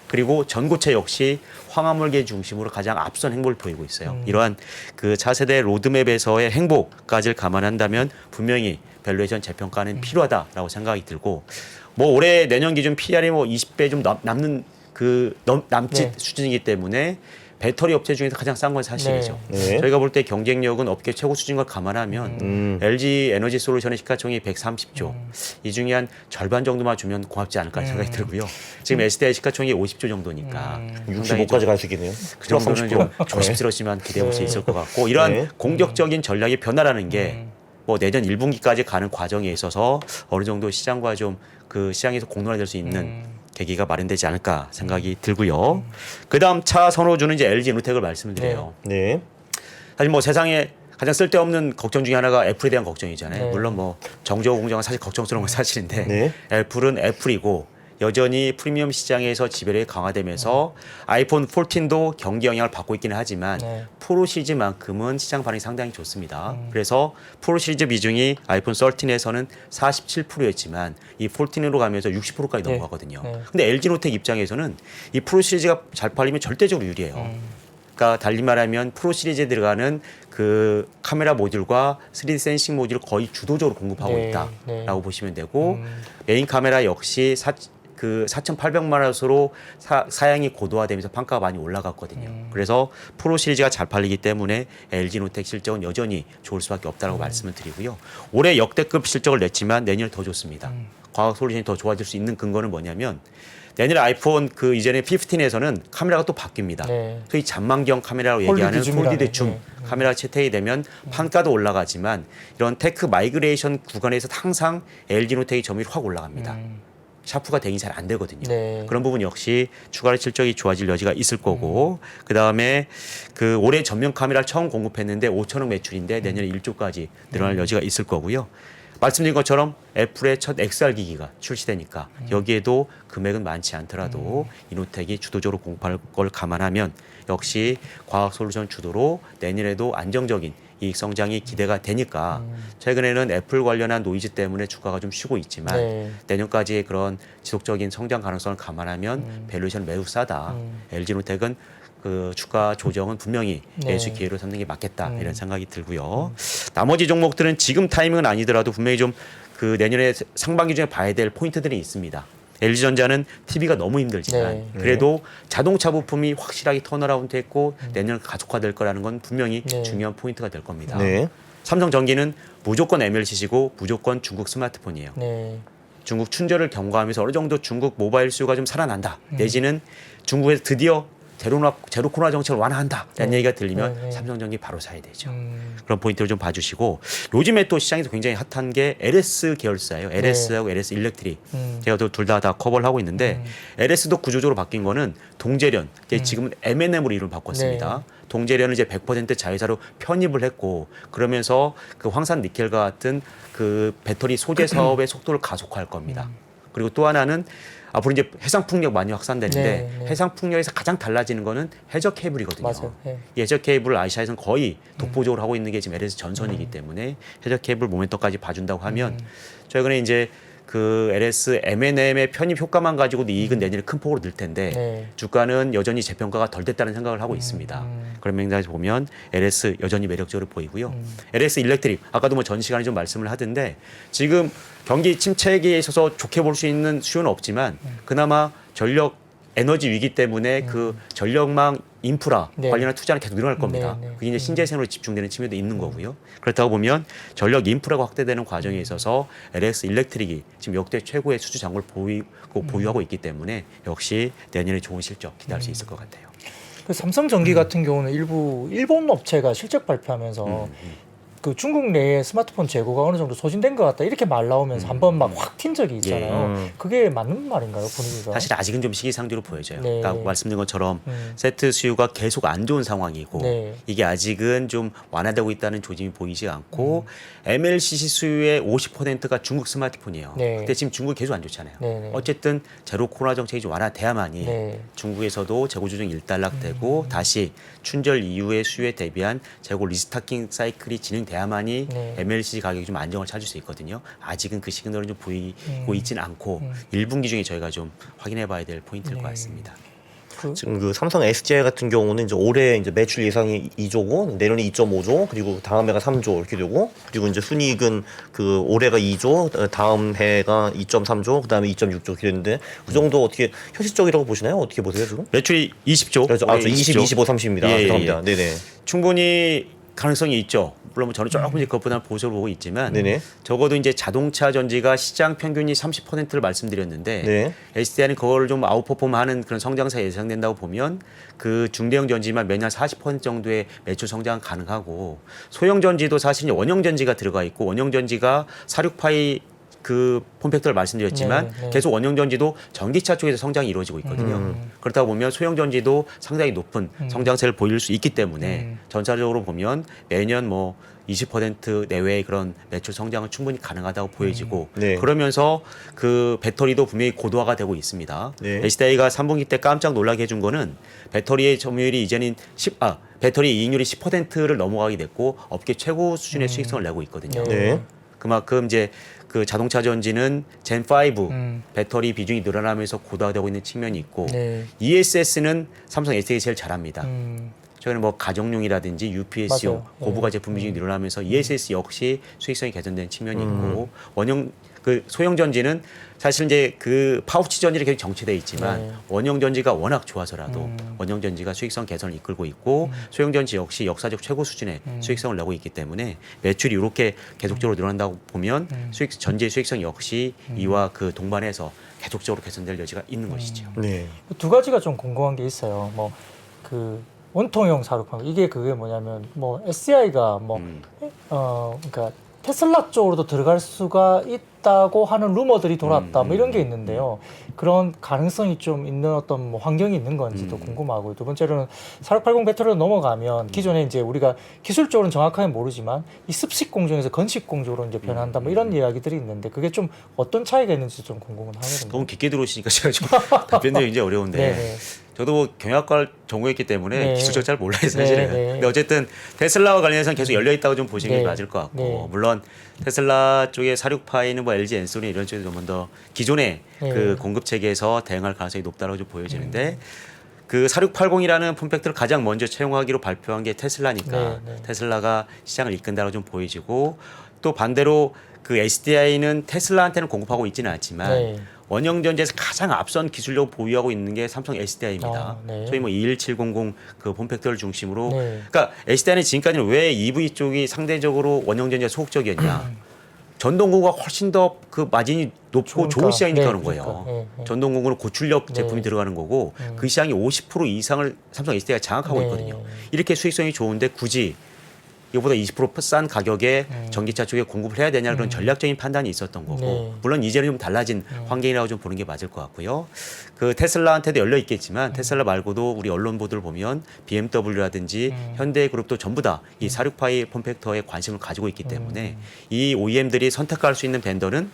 그리고 전고체 역시 황화물계 중심으로 가장 앞선 행보를 보이고 있어요. 이러한 그 차세대 로드맵에서의 행보까지를 감안한다면 분명히 밸류에이션 재평가는 필요하다라고 생각이 들고 뭐 올해 내년 기준 PR이 뭐 20배 좀 남는 남짓
네.
수준이기 때문에 배터리 업체 중에서 가장 싼 건 사실이죠.
네.
저희가 볼 때 경쟁력은 업계 최고 수준인 걸 감안하면 LG 에너지 솔루션의 시가총액이 130조. 이 중에 한 절반 정도만 주면 고맙지 않을까 생각이 들고요. 지금 SDI 시가총액이 50조 정도니까 상당히
65까지 갈 수 있겠네요.
그 정도는 좀
네.
조심스럽지만 기대해 볼 수 있을 것 같고 이러한
네.
공격적인 전략의 변화라는 게 뭐 내년 1분기까지 가는 과정에 있어서 어느 정도 시장과 좀 그 시장에서 공론화될 수 있는 계기가 마련되지 않을까 생각이 들고요. 그다음 차 선호주는 이제 LG 이노텍을 말씀을 드려요.
네.
사실 뭐 세상에 가장 쓸데없는 걱정 중에 하나가 애플에 대한 걱정이잖아요.
네.
물론 뭐 정저우 공정은 사실 걱정스러운 건 사실인데
네.
애플은 애플이고 여전히 프리미엄 시장에서 지배력이 강화되면서 아이폰 14도 경기 영향을 받고 있기는 하지만
네.
프로 시리즈만큼은 시장 반응이 상당히 좋습니다. 그래서 프로 시리즈 비중이 아이폰 13에서는 47%였지만 이 14으로 가면서 60%까지
네.
넘어가거든요.
네.
근데 LG노텍 입장에서는 이 프로 시리즈가 잘 팔리면 절대적으로 유리해요. 그러니까 달리 말하면 프로 시리즈에 들어가는 그 카메라 모듈과 3D 센싱 모듈을 거의 주도적으로 공급하고
네,
있다라고
네.
보시면 되고 메인 카메라 역시 4,800만 화소로 사양이 고도화되면서 판가가 많이 올라갔거든요. 그래서 프로 시리즈가 잘 팔리기 때문에 LG노텍 실적은 여전히 좋을 수밖에 없다라고 말씀을 드리고요. 올해 역대급 실적을 냈지만 내년에 더 좋습니다. 과학 솔루션이 더 좋아질 수 있는 근거는 뭐냐면 내년에 아이폰 그 이전에 15에서는 카메라가 또 바뀝니다.
네.
소위 잔망경 카메라로
폴리드
얘기하는
줌이라는,
폴리드 줌
네.
카메라가 채택이 되면 판가도 올라가지만 이런 테크 마이그레이션 구간에서 항상 LG노텍의 점유율이 확 올라갑니다. 샤프가 대응이 잘 안 되거든요.
네.
그런 부분 역시 추가로 실적이 좋아질 여지가 있을 거고 그 다음에 그 올해 전면 카메라를 처음 공급했는데 5천억 매출인데 내년에 1조까지 늘어날 여지가 있을 거고요. 말씀드린 것처럼 애플의 첫 XR 기기가 출시되니까 여기에도 금액은 많지 않더라도 이노텍이 주도적으로 공급할 걸 감안하면 역시 과학 솔루션 주도로 내년에도 안정적인 이익 성장이 기대가 되니까 최근에는 애플 관련한 노이즈 때문에 주가가 좀 쉬고 있지만
네.
내년까지의 그런 지속적인 성장 가능성을 감안하면 밸류에이션 매우 싸다. LG노텍은 그 주가 조정은 분명히
네.
매수 기회로 삼는 게 맞겠다 이런 생각이 들고요. 나머지 종목들은 지금 타이밍은 아니더라도 분명히 좀 그 내년에 상반기 중에 봐야 될 포인트들이 있습니다. LG전자는 TV가 너무 힘들지만
네.
그래도 자동차 부품이 확실하게 턴어라운드 됐고 내년 가속화될 거라는 건 분명히
네.
중요한 포인트가 될 겁니다.
네.
삼성전기는 무조건 MLCC고 무조건 중국 스마트폰이에요.
네.
중국 춘절을 경과하면서 어느 정도 중국 모바일 수요가 좀 살아난다. 내지는 중국에서 드디어 제로 코로나 정책을 완화한다라는
네.
얘기가 들리면
네, 네.
삼성전기 바로 사야 되죠. 그런 포인트를 좀 봐주시고 요즘에 또 시장에서 굉장히 핫한 게 LS 계열사예요. LS하고 LS 일렉트릭. 제가 둘 다 커버를 하고 있는데 LS도 구조적으로 바뀐 거는 동재련, 이제 지금은 M&M으로 이름을 바꿨습니다.
네.
동재련을 이제 100% 자회사로 편입을 했고 그러면서 그 황산 니켈과 같은 그 배터리 소재 사업의 속도를 가속화할 겁니다. 그리고 또 하나는 앞으로 이제 해상 풍력 많이 확산되는데
네, 네.
해상 풍력에서 가장 달라지는 거는 해저 케이블이거든요.
맞아요. 네.
이 해저 케이블을 아시아에서는 거의 독보적으로 하고 있는 게 지금 LS 전선이기 때문에 해저 케이블 모멘텀까지 봐준다고 하면 최근에 이제 그 LS M&M의 편입 효과만 가지고도 이익은 내년에 큰 폭으로 늘 텐데
네.
주가는 여전히 재평가가 덜 됐다는 생각을 하고 있습니다. 그런 맥락에서 보면 LS 여전히 매력적으로 보이고요. LS 일렉트릭 아까도 뭐 전 시간에 좀 말씀을 하던데 지금 경기 침체기에 있어서 좋게 볼 수 있는 수요는 없지만 그나마 전력 에너지 위기 때문에 그 전력망 인프라
네.
관련한 투자는 계속 늘어날 겁니다.
네, 네.
그게 이제 신재생으로 집중되는 측면도 있는 거고요. 그렇다고 보면 전력 인프라가 확대되는 과정에 있어서 LS 일렉트릭이 지금 역대 최고의 수주 잔고를 보유하고 있기 때문에 역시 내년에 좋은 실적 기대할 수 있을 것 같아요.
그 삼성전기 같은 경우는 일부 일본 업체가 실적 발표하면서 그 중국 내에 스마트폰 재고가 어느 정도 소진된 것 같다 이렇게 말 나오면서 한번 막 확 튄 적이 있잖아요. 그게 맞는 말인가요, 분위기가?
사실 아직은 좀 시기상조로 보여져요.
네.
그러니까 말씀드린 것처럼 세트 수요가 계속 안 좋은 상황이고
네.
이게 아직은 좀 완화되고 있다는 조짐이 보이지 않고 MLCC 수요의 50%가 중국 스마트폰이에요.
네.
근데 지금 중국이 계속 안 좋잖아요.
네, 네.
어쨌든 제로 코로나 정책이 좀 완화돼야만이
네.
중국에서도 재고 조정 일단락되고 다시 춘절 이후의 수요에 대비한 재고 리스타킹 사이클이 진행돼야만이
네.
MLCC 가격이 좀 안정을 찾을 수 있거든요. 아직은 그 시그널은 좀 보이고 있지는 않고 1분기 중에 저희가 좀 확인해봐야 될 포인트일 것 같습니다.
지금 그 삼성 SDI 같은 경우는 이제 올해 이제 매출 예상이 2조고 내년에 2.5조 그리고 다음 해가 3조 이렇게 되고 그리고 이제 순이익은 그 올해가 2조 다음 해가 2.3조 그다음에 2.6조 이렇게 되는데 그 정도 어떻게 현실적이라고 보시나요? 어떻게 보세요 지금?
매출이 20조.
그렇죠. 아, 저 20, 25, 30입니다.
예, 예,
죄송합니다.
예.
네네.
충분히 가능성이 있죠. 물론 저는 조금 이제 그것보다는 보수를 보고 있지만
네네.
적어도 이제 자동차 전지가 시장 평균이 30%를 말씀드렸는데
네.
SDI는 그걸 좀 아웃퍼폼하는 그런 성장세 예상된다고 보면 그 중대형 전지만 매년 40% 정도의 매출 성장 가능하고 소형 전지도 사실 원형 전지가 들어가 있고 원형 전지가 사륙파이 그 폼팩터를 말씀드렸지만
네, 네.
계속 원형 전지도 전기차 쪽에서 성장이 이루어지고 있거든요. 그렇다 보면 소형 전지도 상당히 높은 성장세를 보일 수 있기 때문에 전체적으로 보면 매년 뭐 20% 내외의 그런 매출 성장은 충분히 가능하다고 보여지고
네.
그러면서 그 배터리도 분명히 고도화가 되고 있습니다.
네.
SDI가 3분기 때 깜짝 놀라게 해준 거는 배터리의 점유율이 이제는 배터리 이익률이 10%를 넘어가게 됐고 업계 최고 수준의 수익성을 내고 있거든요.
네.
그만큼 이제 그 자동차 전지는 젠5 배터리 비중이 늘어나면서 고도화되고 있는 측면이 있고
네.
ESS는 삼성 SDI가 제일 잘합니다.
음.
최근에 뭐 가정용이라든지 UPS용
맞아요.
고부가 제품 비중이 늘어나면서 ESS 역시 수익성이 개선된 측면이 있고 원형 그 소형 전지는 사실 이제 그 파우치 전지를 계속 정체돼 있지만
네.
원형 전지가 워낙 좋아서라도 원형 전지가 수익성 개선을 이끌고 있고 소형 전지 역시 역사적 최고 수준의 수익성을 내고 있기 때문에 매출이 이렇게 계속적으로 늘어난다고 보면 전지의 수익성 역시 이와 그 동반해서 계속적으로 개선될 여지가 있는 것이죠.
네.
두 가지가 좀 궁금한 게 있어요. 뭐 그 원통형 사료판 이게 그게 뭐냐면 뭐 SDI가 뭐 그러니까 테슬라 쪽으로도 들어갈 수가 있다고 하는 루머들이 돌았다 뭐 이런 게 있는데요. 그런 가능성이 좀 있는 어떤 뭐 환경이 있는 건지도 궁금하고요. 두 번째로는 4680 배터리로 넘어가면 기존에 이제 우리가 기술적으로는 정확하게 모르지만 이 습식 공정에서 건식 공정으로 이제 변한다 뭐 이런 이야기들이 있는데 그게 좀 어떤 차이가 있는지 좀 궁금은 하거든요.
너무 깊게 들어오시니까 제가 좀 답변드리기 굉장히 어려운데
네네.
저도 뭐 경영학과를 전공했기 때문에
네.
기술적 잘 몰라요 사실은.
네, 네.
근데 어쨌든 테슬라와 관련해서는 계속 열려 있다고 좀 보시는 게
네.
맞을 것 같고
네.
물론 테슬라 쪽에 사륙파이는 뭐 LG 엔소니 이런 쪽에서 좀 더 기존의
네.
그 공급 체계에서 대응할 가능성이 높다고 좀 보여지는데 그 4680이라는 폼팩터를 가장 먼저 채용하기로 발표한 게 테슬라니까
네, 네.
테슬라가 시장을 이끈다고 좀 보여지고 또 반대로 그 SDI는 테슬라한테는 공급하고 있지는 않지만
네.
원형 전지에서 가장 앞선 기술력을 보유하고 있는 게 삼성 SDI입니다.
네.
소위 뭐 21700 그 폼팩터를 중심으로
네.
그러니까 SDI는 지금까지는 왜 EV 쪽이 상대적으로 원형 전지가 소극적이었냐? 전동공구가 훨씬 더 그 마진이 높고 좋은 시장이니까
네,
그런 거예요.
그러니까. 네, 네.
전동공구는 고출력
네.
제품이 들어가는 거고 그 시장이 50% 이상을 삼성 SDI가 장악하고
네.
있거든요. 이렇게 수익성이 좋은데 굳이 이거보다 20%싼 가격에 전기차 쪽에 공급을 해야 되냐 그런 전략적인 판단이 있었던 거고
네.
물론 이제는 좀 달라진 환경이라고 좀 보는 게 맞을 것 같고요. 그 테슬라한테도 열려 있겠지만 테슬라 말고도 우리 언론 보도를 보면 BMW라든지 현대그룹도 전부 다 이 46파이 폼팩터에 관심을 가지고 있기 때문에 이 OEM들이 선택할 수 있는 벤더는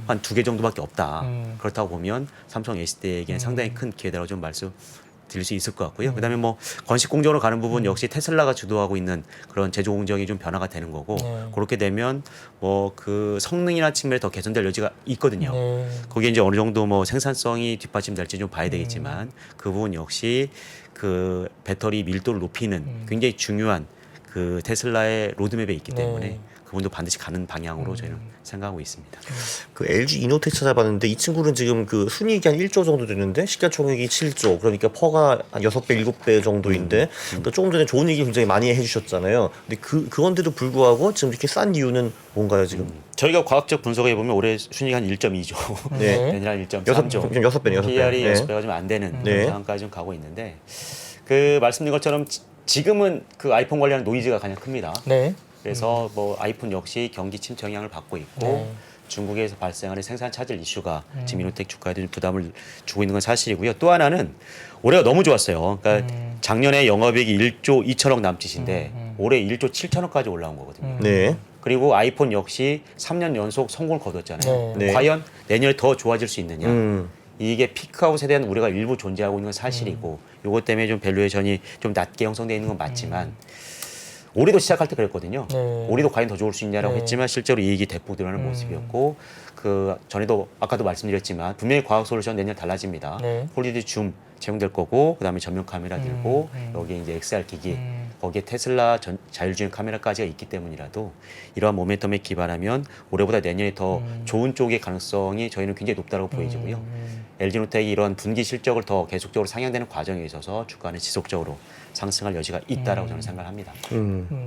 한 2개 정도밖에 없다. 그렇다고 보면 삼성 SDI에게는 상당히 큰 기회다라고 좀 말씀드릴 수 있을 것 같고요. 그다음에 뭐 건식 공정으로 가는 부분 역시 테슬라가 주도하고 있는 그런 제조 공정이 좀 변화가 되는 거고
네.
그렇게 되면 뭐 그 성능이나 측면에 더 개선될 여지가 있거든요.
네.
거기에 이제 어느 정도 뭐 생산성이 뒷받침될지 좀 봐야 되겠지만 그 부분 역시 그 배터리 밀도를 높이는 굉장히 중요한 그 테슬라의 로드맵에 있기
네.
때문에 그분도 반드시 가는 방향으로 저희는 생각하고 있습니다.
그 LG 이노텍 찾아봤는데 이 친구는 지금 그 순이익이 한 1조 정도 되는데 시가총액이 7조 그러니까 퍼가 한 6배 7배 정도인데 그러니까 조금 전에 좋은 얘기 굉장히 많이 해주셨잖아요. 근데 그건데도 불구하고 지금 이렇게 싼 이유는 뭔가요 지금?
저희가 과학적 분석을 해보면 올해 순위가 한 1.2조,
네.
내년 한 1.3조,
6배네.
PR이
네.
6배가 좀 안 되는
네.
상황까지 좀 가고 있는데 그 말씀드린 것처럼 지금은 그 아이폰 관련 노이즈가 가장 큽니다.
네.
그래서 뭐 아이폰 역시 경기 침체 영향을 받고 있고
네.
중국에서 발생하는 생산 차질 이슈가 지금 이노텍 주가에도 좀 부담을 주고 있는 건 사실이고요. 또 하나는 올해가 너무 좋았어요. 그러니까 작년에 영업이익이 1조 2천억 남짓인데 올해 1조 7천억까지 올라온 거거든요.
네.
그리고 아이폰 역시 3년 연속 성공을 거뒀잖아요.
네.
과연 내년에 더 좋아질 수 있느냐.
음.
이게 피크아웃에 대한 우려가 일부 존재하고 있는 건 사실이고 요것 때문에 좀 밸류에이션이 좀 낮게 형성되어 있는 건 맞지만 올해도 시작할 때 그랬거든요.
네.
올해도 과연 더 좋을 수 있냐라고
네.
했지만 실제로 이익이 대폭 늘어나는 모습이었고 그 전에도 아까도 말씀드렸지만 분명히 과학 솔루션 내년 달라집니다.
네.
폴리드 줌 채용될 거고 그다음에 전면 카메라 들고 여기에 이제 XR 기기 거기에 테슬라 자율주행 카메라까지가 있기 때문이라도 이러한 모멘텀에 기반하면 올해보다 내년에 더 좋은 쪽의 가능성이 저희는 굉장히 높다고 보여지고요. LG노텍이 이런 분기 실적을 더 계속적으로 상향되는 과정에 있어서 주가는 지속적으로 상승할 여지가 있다라고 저는 생각을 합니다.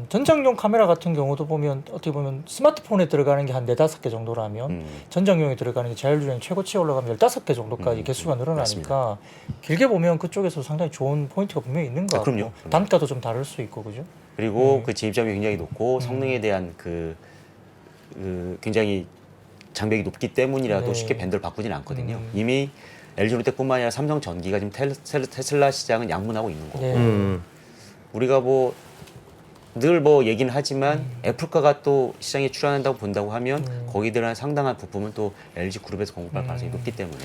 전장용 카메라 같은 경우도 보면 어떻게 보면 스마트폰에 들어가는 게 한 4-5개 정도라면 전장용에 들어가는 게 자율주행 최고치에 올라가면 15개 정도까지 개수가 늘어나니까
맞습니다.
길게 보면 그쪽에서 상당히 좋은 포인트가 분명히 있는 것 같고
그럼요.
단가도 좀 다를 수 있고 그죠?
그리고 그 진입점이 굉장히 높고 성능에 대한 그 굉장히 장벽이 높기 때문이라도
네.
쉽게 밴드를 바꾸지는 않거든요. 이미 LG노텍뿐만 아니라 삼성전기가 지금 테슬라 시장은 양분하고 있는 거고
네.
우리가 뭐 늘 뭐 얘기는 하지만 애플카가 또 시장에 출연한다고 본다고 하면 거기에 대한 상당한 부품은 또 LG 그룹에서 공급할 가능성이 높기 때문에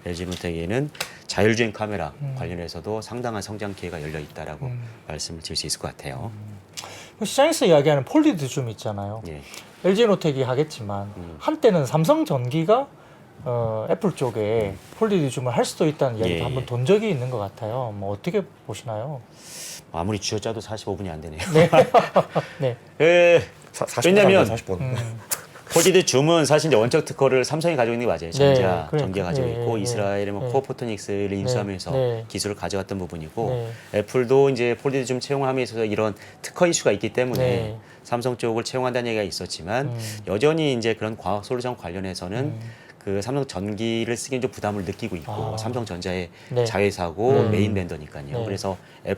LG노텍에는 자율주행 카메라 관련해서도 상당한 성장 기회가 열려 있다라고 말씀을 드릴 수 있을 것 같아요.
시장에서 이야기하는 폴리드 줌 있잖아요.
예.
LG노텍이 하겠지만 한때는 삼성전기가 애플 쪽에 폴리드 줌을 할 수도 있다는 이야기도
예,
한번
예.
돈 적이 있는 것 같아요. 뭐 어떻게 보시나요?
아무리 쥐어짜도 45분이 안 되네요.
네.
예.
40분
왜냐면
40분.
폴리드 줌은 사실 이제 원적 특허를 삼성이 가지고 있는 게 맞아요. 전자,
그러니까.
전기가 가지고
예,
있고
예,
이스라엘의 뭐
예.
코어포토닉스를 인수하면서
네.
기술을 가져갔던 부분이고
네.
애플도 이제 폴리드 줌 채용함에 있어서 이런 특허 이슈가 있기 때문에
네.
삼성 쪽을 채용한다는 얘기가 있었지만 여전히 이제 그런 과학 솔루션 관련해서는 그 삼성 전기를 쓰기엔 좀 부담을 느끼고 있고 삼성전자의
네.
자회사고 메인 벤더니까요.
네.
그래서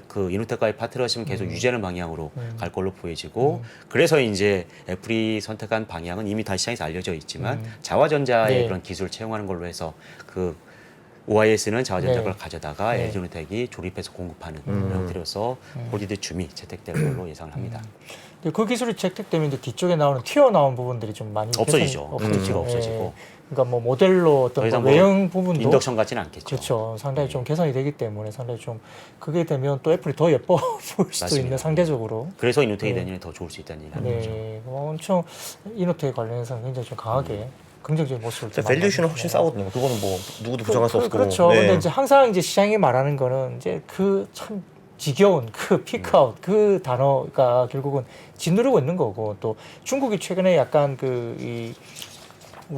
그 이노텍과의 파트너십을 계속 유지하는 방향으로 갈 걸로 보여지고 그래서 이제 애플이 선택한 방향은 이미 다 시장에서 알려져 있지만 자화전자의
네.
그런 기술을 채용하는 걸로 해서 그 OIS는 자화전자 걸
네.
가져다가
네.
LG노텍이 조립해서 공급하는 형태로서 폴리드 줌이 채택될 걸로 예상을 합니다.
근데 그 기술이 채택되면 이제 뒤쪽에 나오는 튀어나온 부분들이 좀 많이
없어지죠.
개선이-
기가 없어지고.
그러니까 뭐 모델로
더
어떤
이상
그 외형 부분도
인덕션 같지는 않겠죠.
그렇죠. 상당히 좀 개선이 되기 때문에 상당히 좀 그게 되면 또 애플이 더 예뻐 보일 수도
맞습니다.
있는 상대적으로.
그래서 이노텍이 내년에 더 좋을 수 있다는 얘기를 하는 거죠.
네, 엄청 이노텍 관련해서 굉장히 좀 강하게 긍정적인 모습을 좀
밸류에이션은
많이
훨씬
보여주네요.
싸거든요. 그거는 뭐 누구도 부정할 수 없고.
그렇죠.
네.
근데 이제 항상 이제 시장이 말하는 거는 이제 그 참 지겨운 그 피크아웃 그 단어가 결국은 짓누르고 있는 거고 또 중국이 최근에 약간 그 이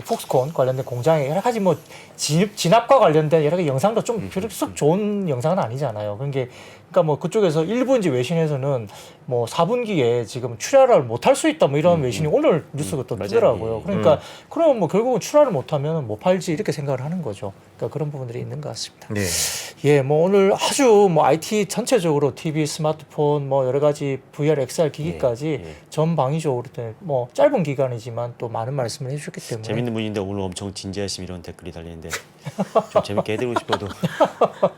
폭스콘 관련된 공장에 여러 가지 뭐 진압과 관련된 여러 가지 영상도 좀 그렇게 썩 좋은 영상은 아니잖아요. 그러니까 뭐 그쪽에서 일부 이제 외신에서는 뭐 4분기에 지금 출하를 못할 수 있다 뭐 이런 외신이 오늘 뉴스가 또 뜨더라고요. 그러니까 그럼 뭐 결국은 출하를 못하면 못 팔지 이렇게 생각을 하는 거죠. 그러니까 그런 부분들이 있는 것 같습니다.
네.
예, 뭐 오늘 아주 뭐 IT 전체적으로 TV, 스마트폰, 뭐 여러 가지 VR, XR 기기까지 전방위적으로 뭐 짧은 기간이지만 또 많은 말씀을 해주셨기 때문에
재밌는 분인데 오늘 엄청 진지하심 이런 댓글이 달리는데 좀 재밌게 해드리고 싶어도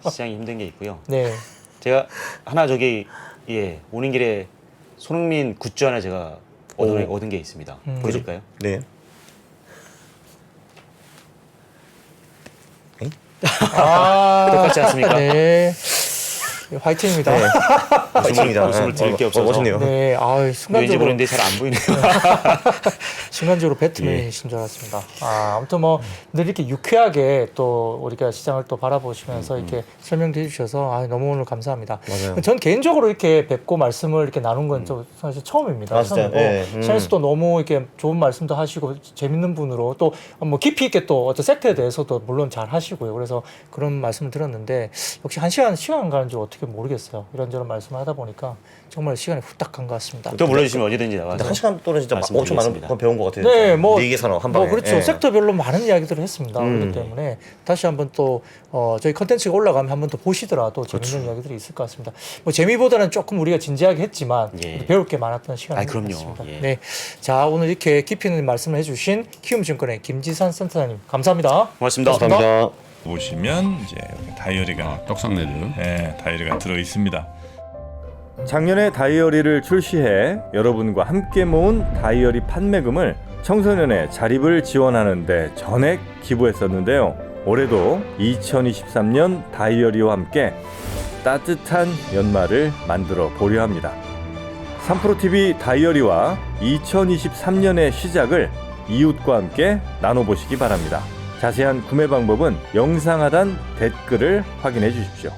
시장이 힘든 게 있고요.
네.
제가 하나 저기 오는 길에 손흥민 굿즈 하나 제가 얻은 게 있습니다. 보여줄까요?
네.
똑같지 않습니까?
네. 화이팅입니다.
네. 화이팅입니다.
웃음을 드릴 게 없어서.
멋있네요.
네, 아
왠지
순간적으로
모르는데 잘 안 보이네요.
순간적으로 배트맨이신 줄 알았습니다. 아무튼 뭐 늘 이렇게 유쾌하게 또 우리가 시장을 또 바라보시면서 이렇게 설명해 주셔서 너무 오늘 감사합니다.
맞아요.
전 개인적으로 이렇게 뵙고 말씀을 이렇게 나눈 건 좀 사실 처음입니다.
아, 진짜요?
처음이고
네.
샤니스도 너무 이렇게 좋은 말씀도 하시고 재밌는 분으로 또 뭐 깊이 있게 또 어떤 섹터에 대해서도 물론 잘 하시고요. 그래서 그런 말씀을 들었는데 역시 시간 가는 줄 어떻게 모르겠어요. 이런저런 말씀을 하다 보니까 정말 시간이 후딱 간 것 같습니다.
또 불러주시면 언제든지 나와서
근데 한 시간 동안 진짜 엄청 많은
말씀드리겠습니다.
거 배운 것 같아요.
네, 뭐,
리기 산업 한 방에.
그렇죠.
예.
섹터별로 많은 이야기들을 했습니다. 그렇기 때문에 다시 한번 또 저희 컨텐츠가 올라가면 한번 더 보시더라도 재밌는 이야기들이 있을 것 같습니다. 뭐 재미보다는 조금 우리가 진지하게 했지만 배울 게 많았던 시간이었습니다.
그럼요. 예.
네, 자 오늘 이렇게 깊이 있는 말씀을 해주신 키움증권의 김지산 센터장님 감사합니다.
고맙습니다.
감사합니다.
보시면 이제 여기 다이어리가
떡상내드.
다이어리가 들어 있습니다.
작년에 다이어리를 출시해 여러분과 함께 모은 다이어리 판매금을 청소년의 자립을 지원하는 데 전액 기부했었는데요. 올해도 2023년 다이어리와 함께 따뜻한 연말을 만들어 보려 합니다. 3프로TV 다이어리와 2023년의 시작을 이웃과 함께 나눠보시기 바랍니다. 자세한 구매 방법은 영상 하단 댓글을 확인해 주십시오.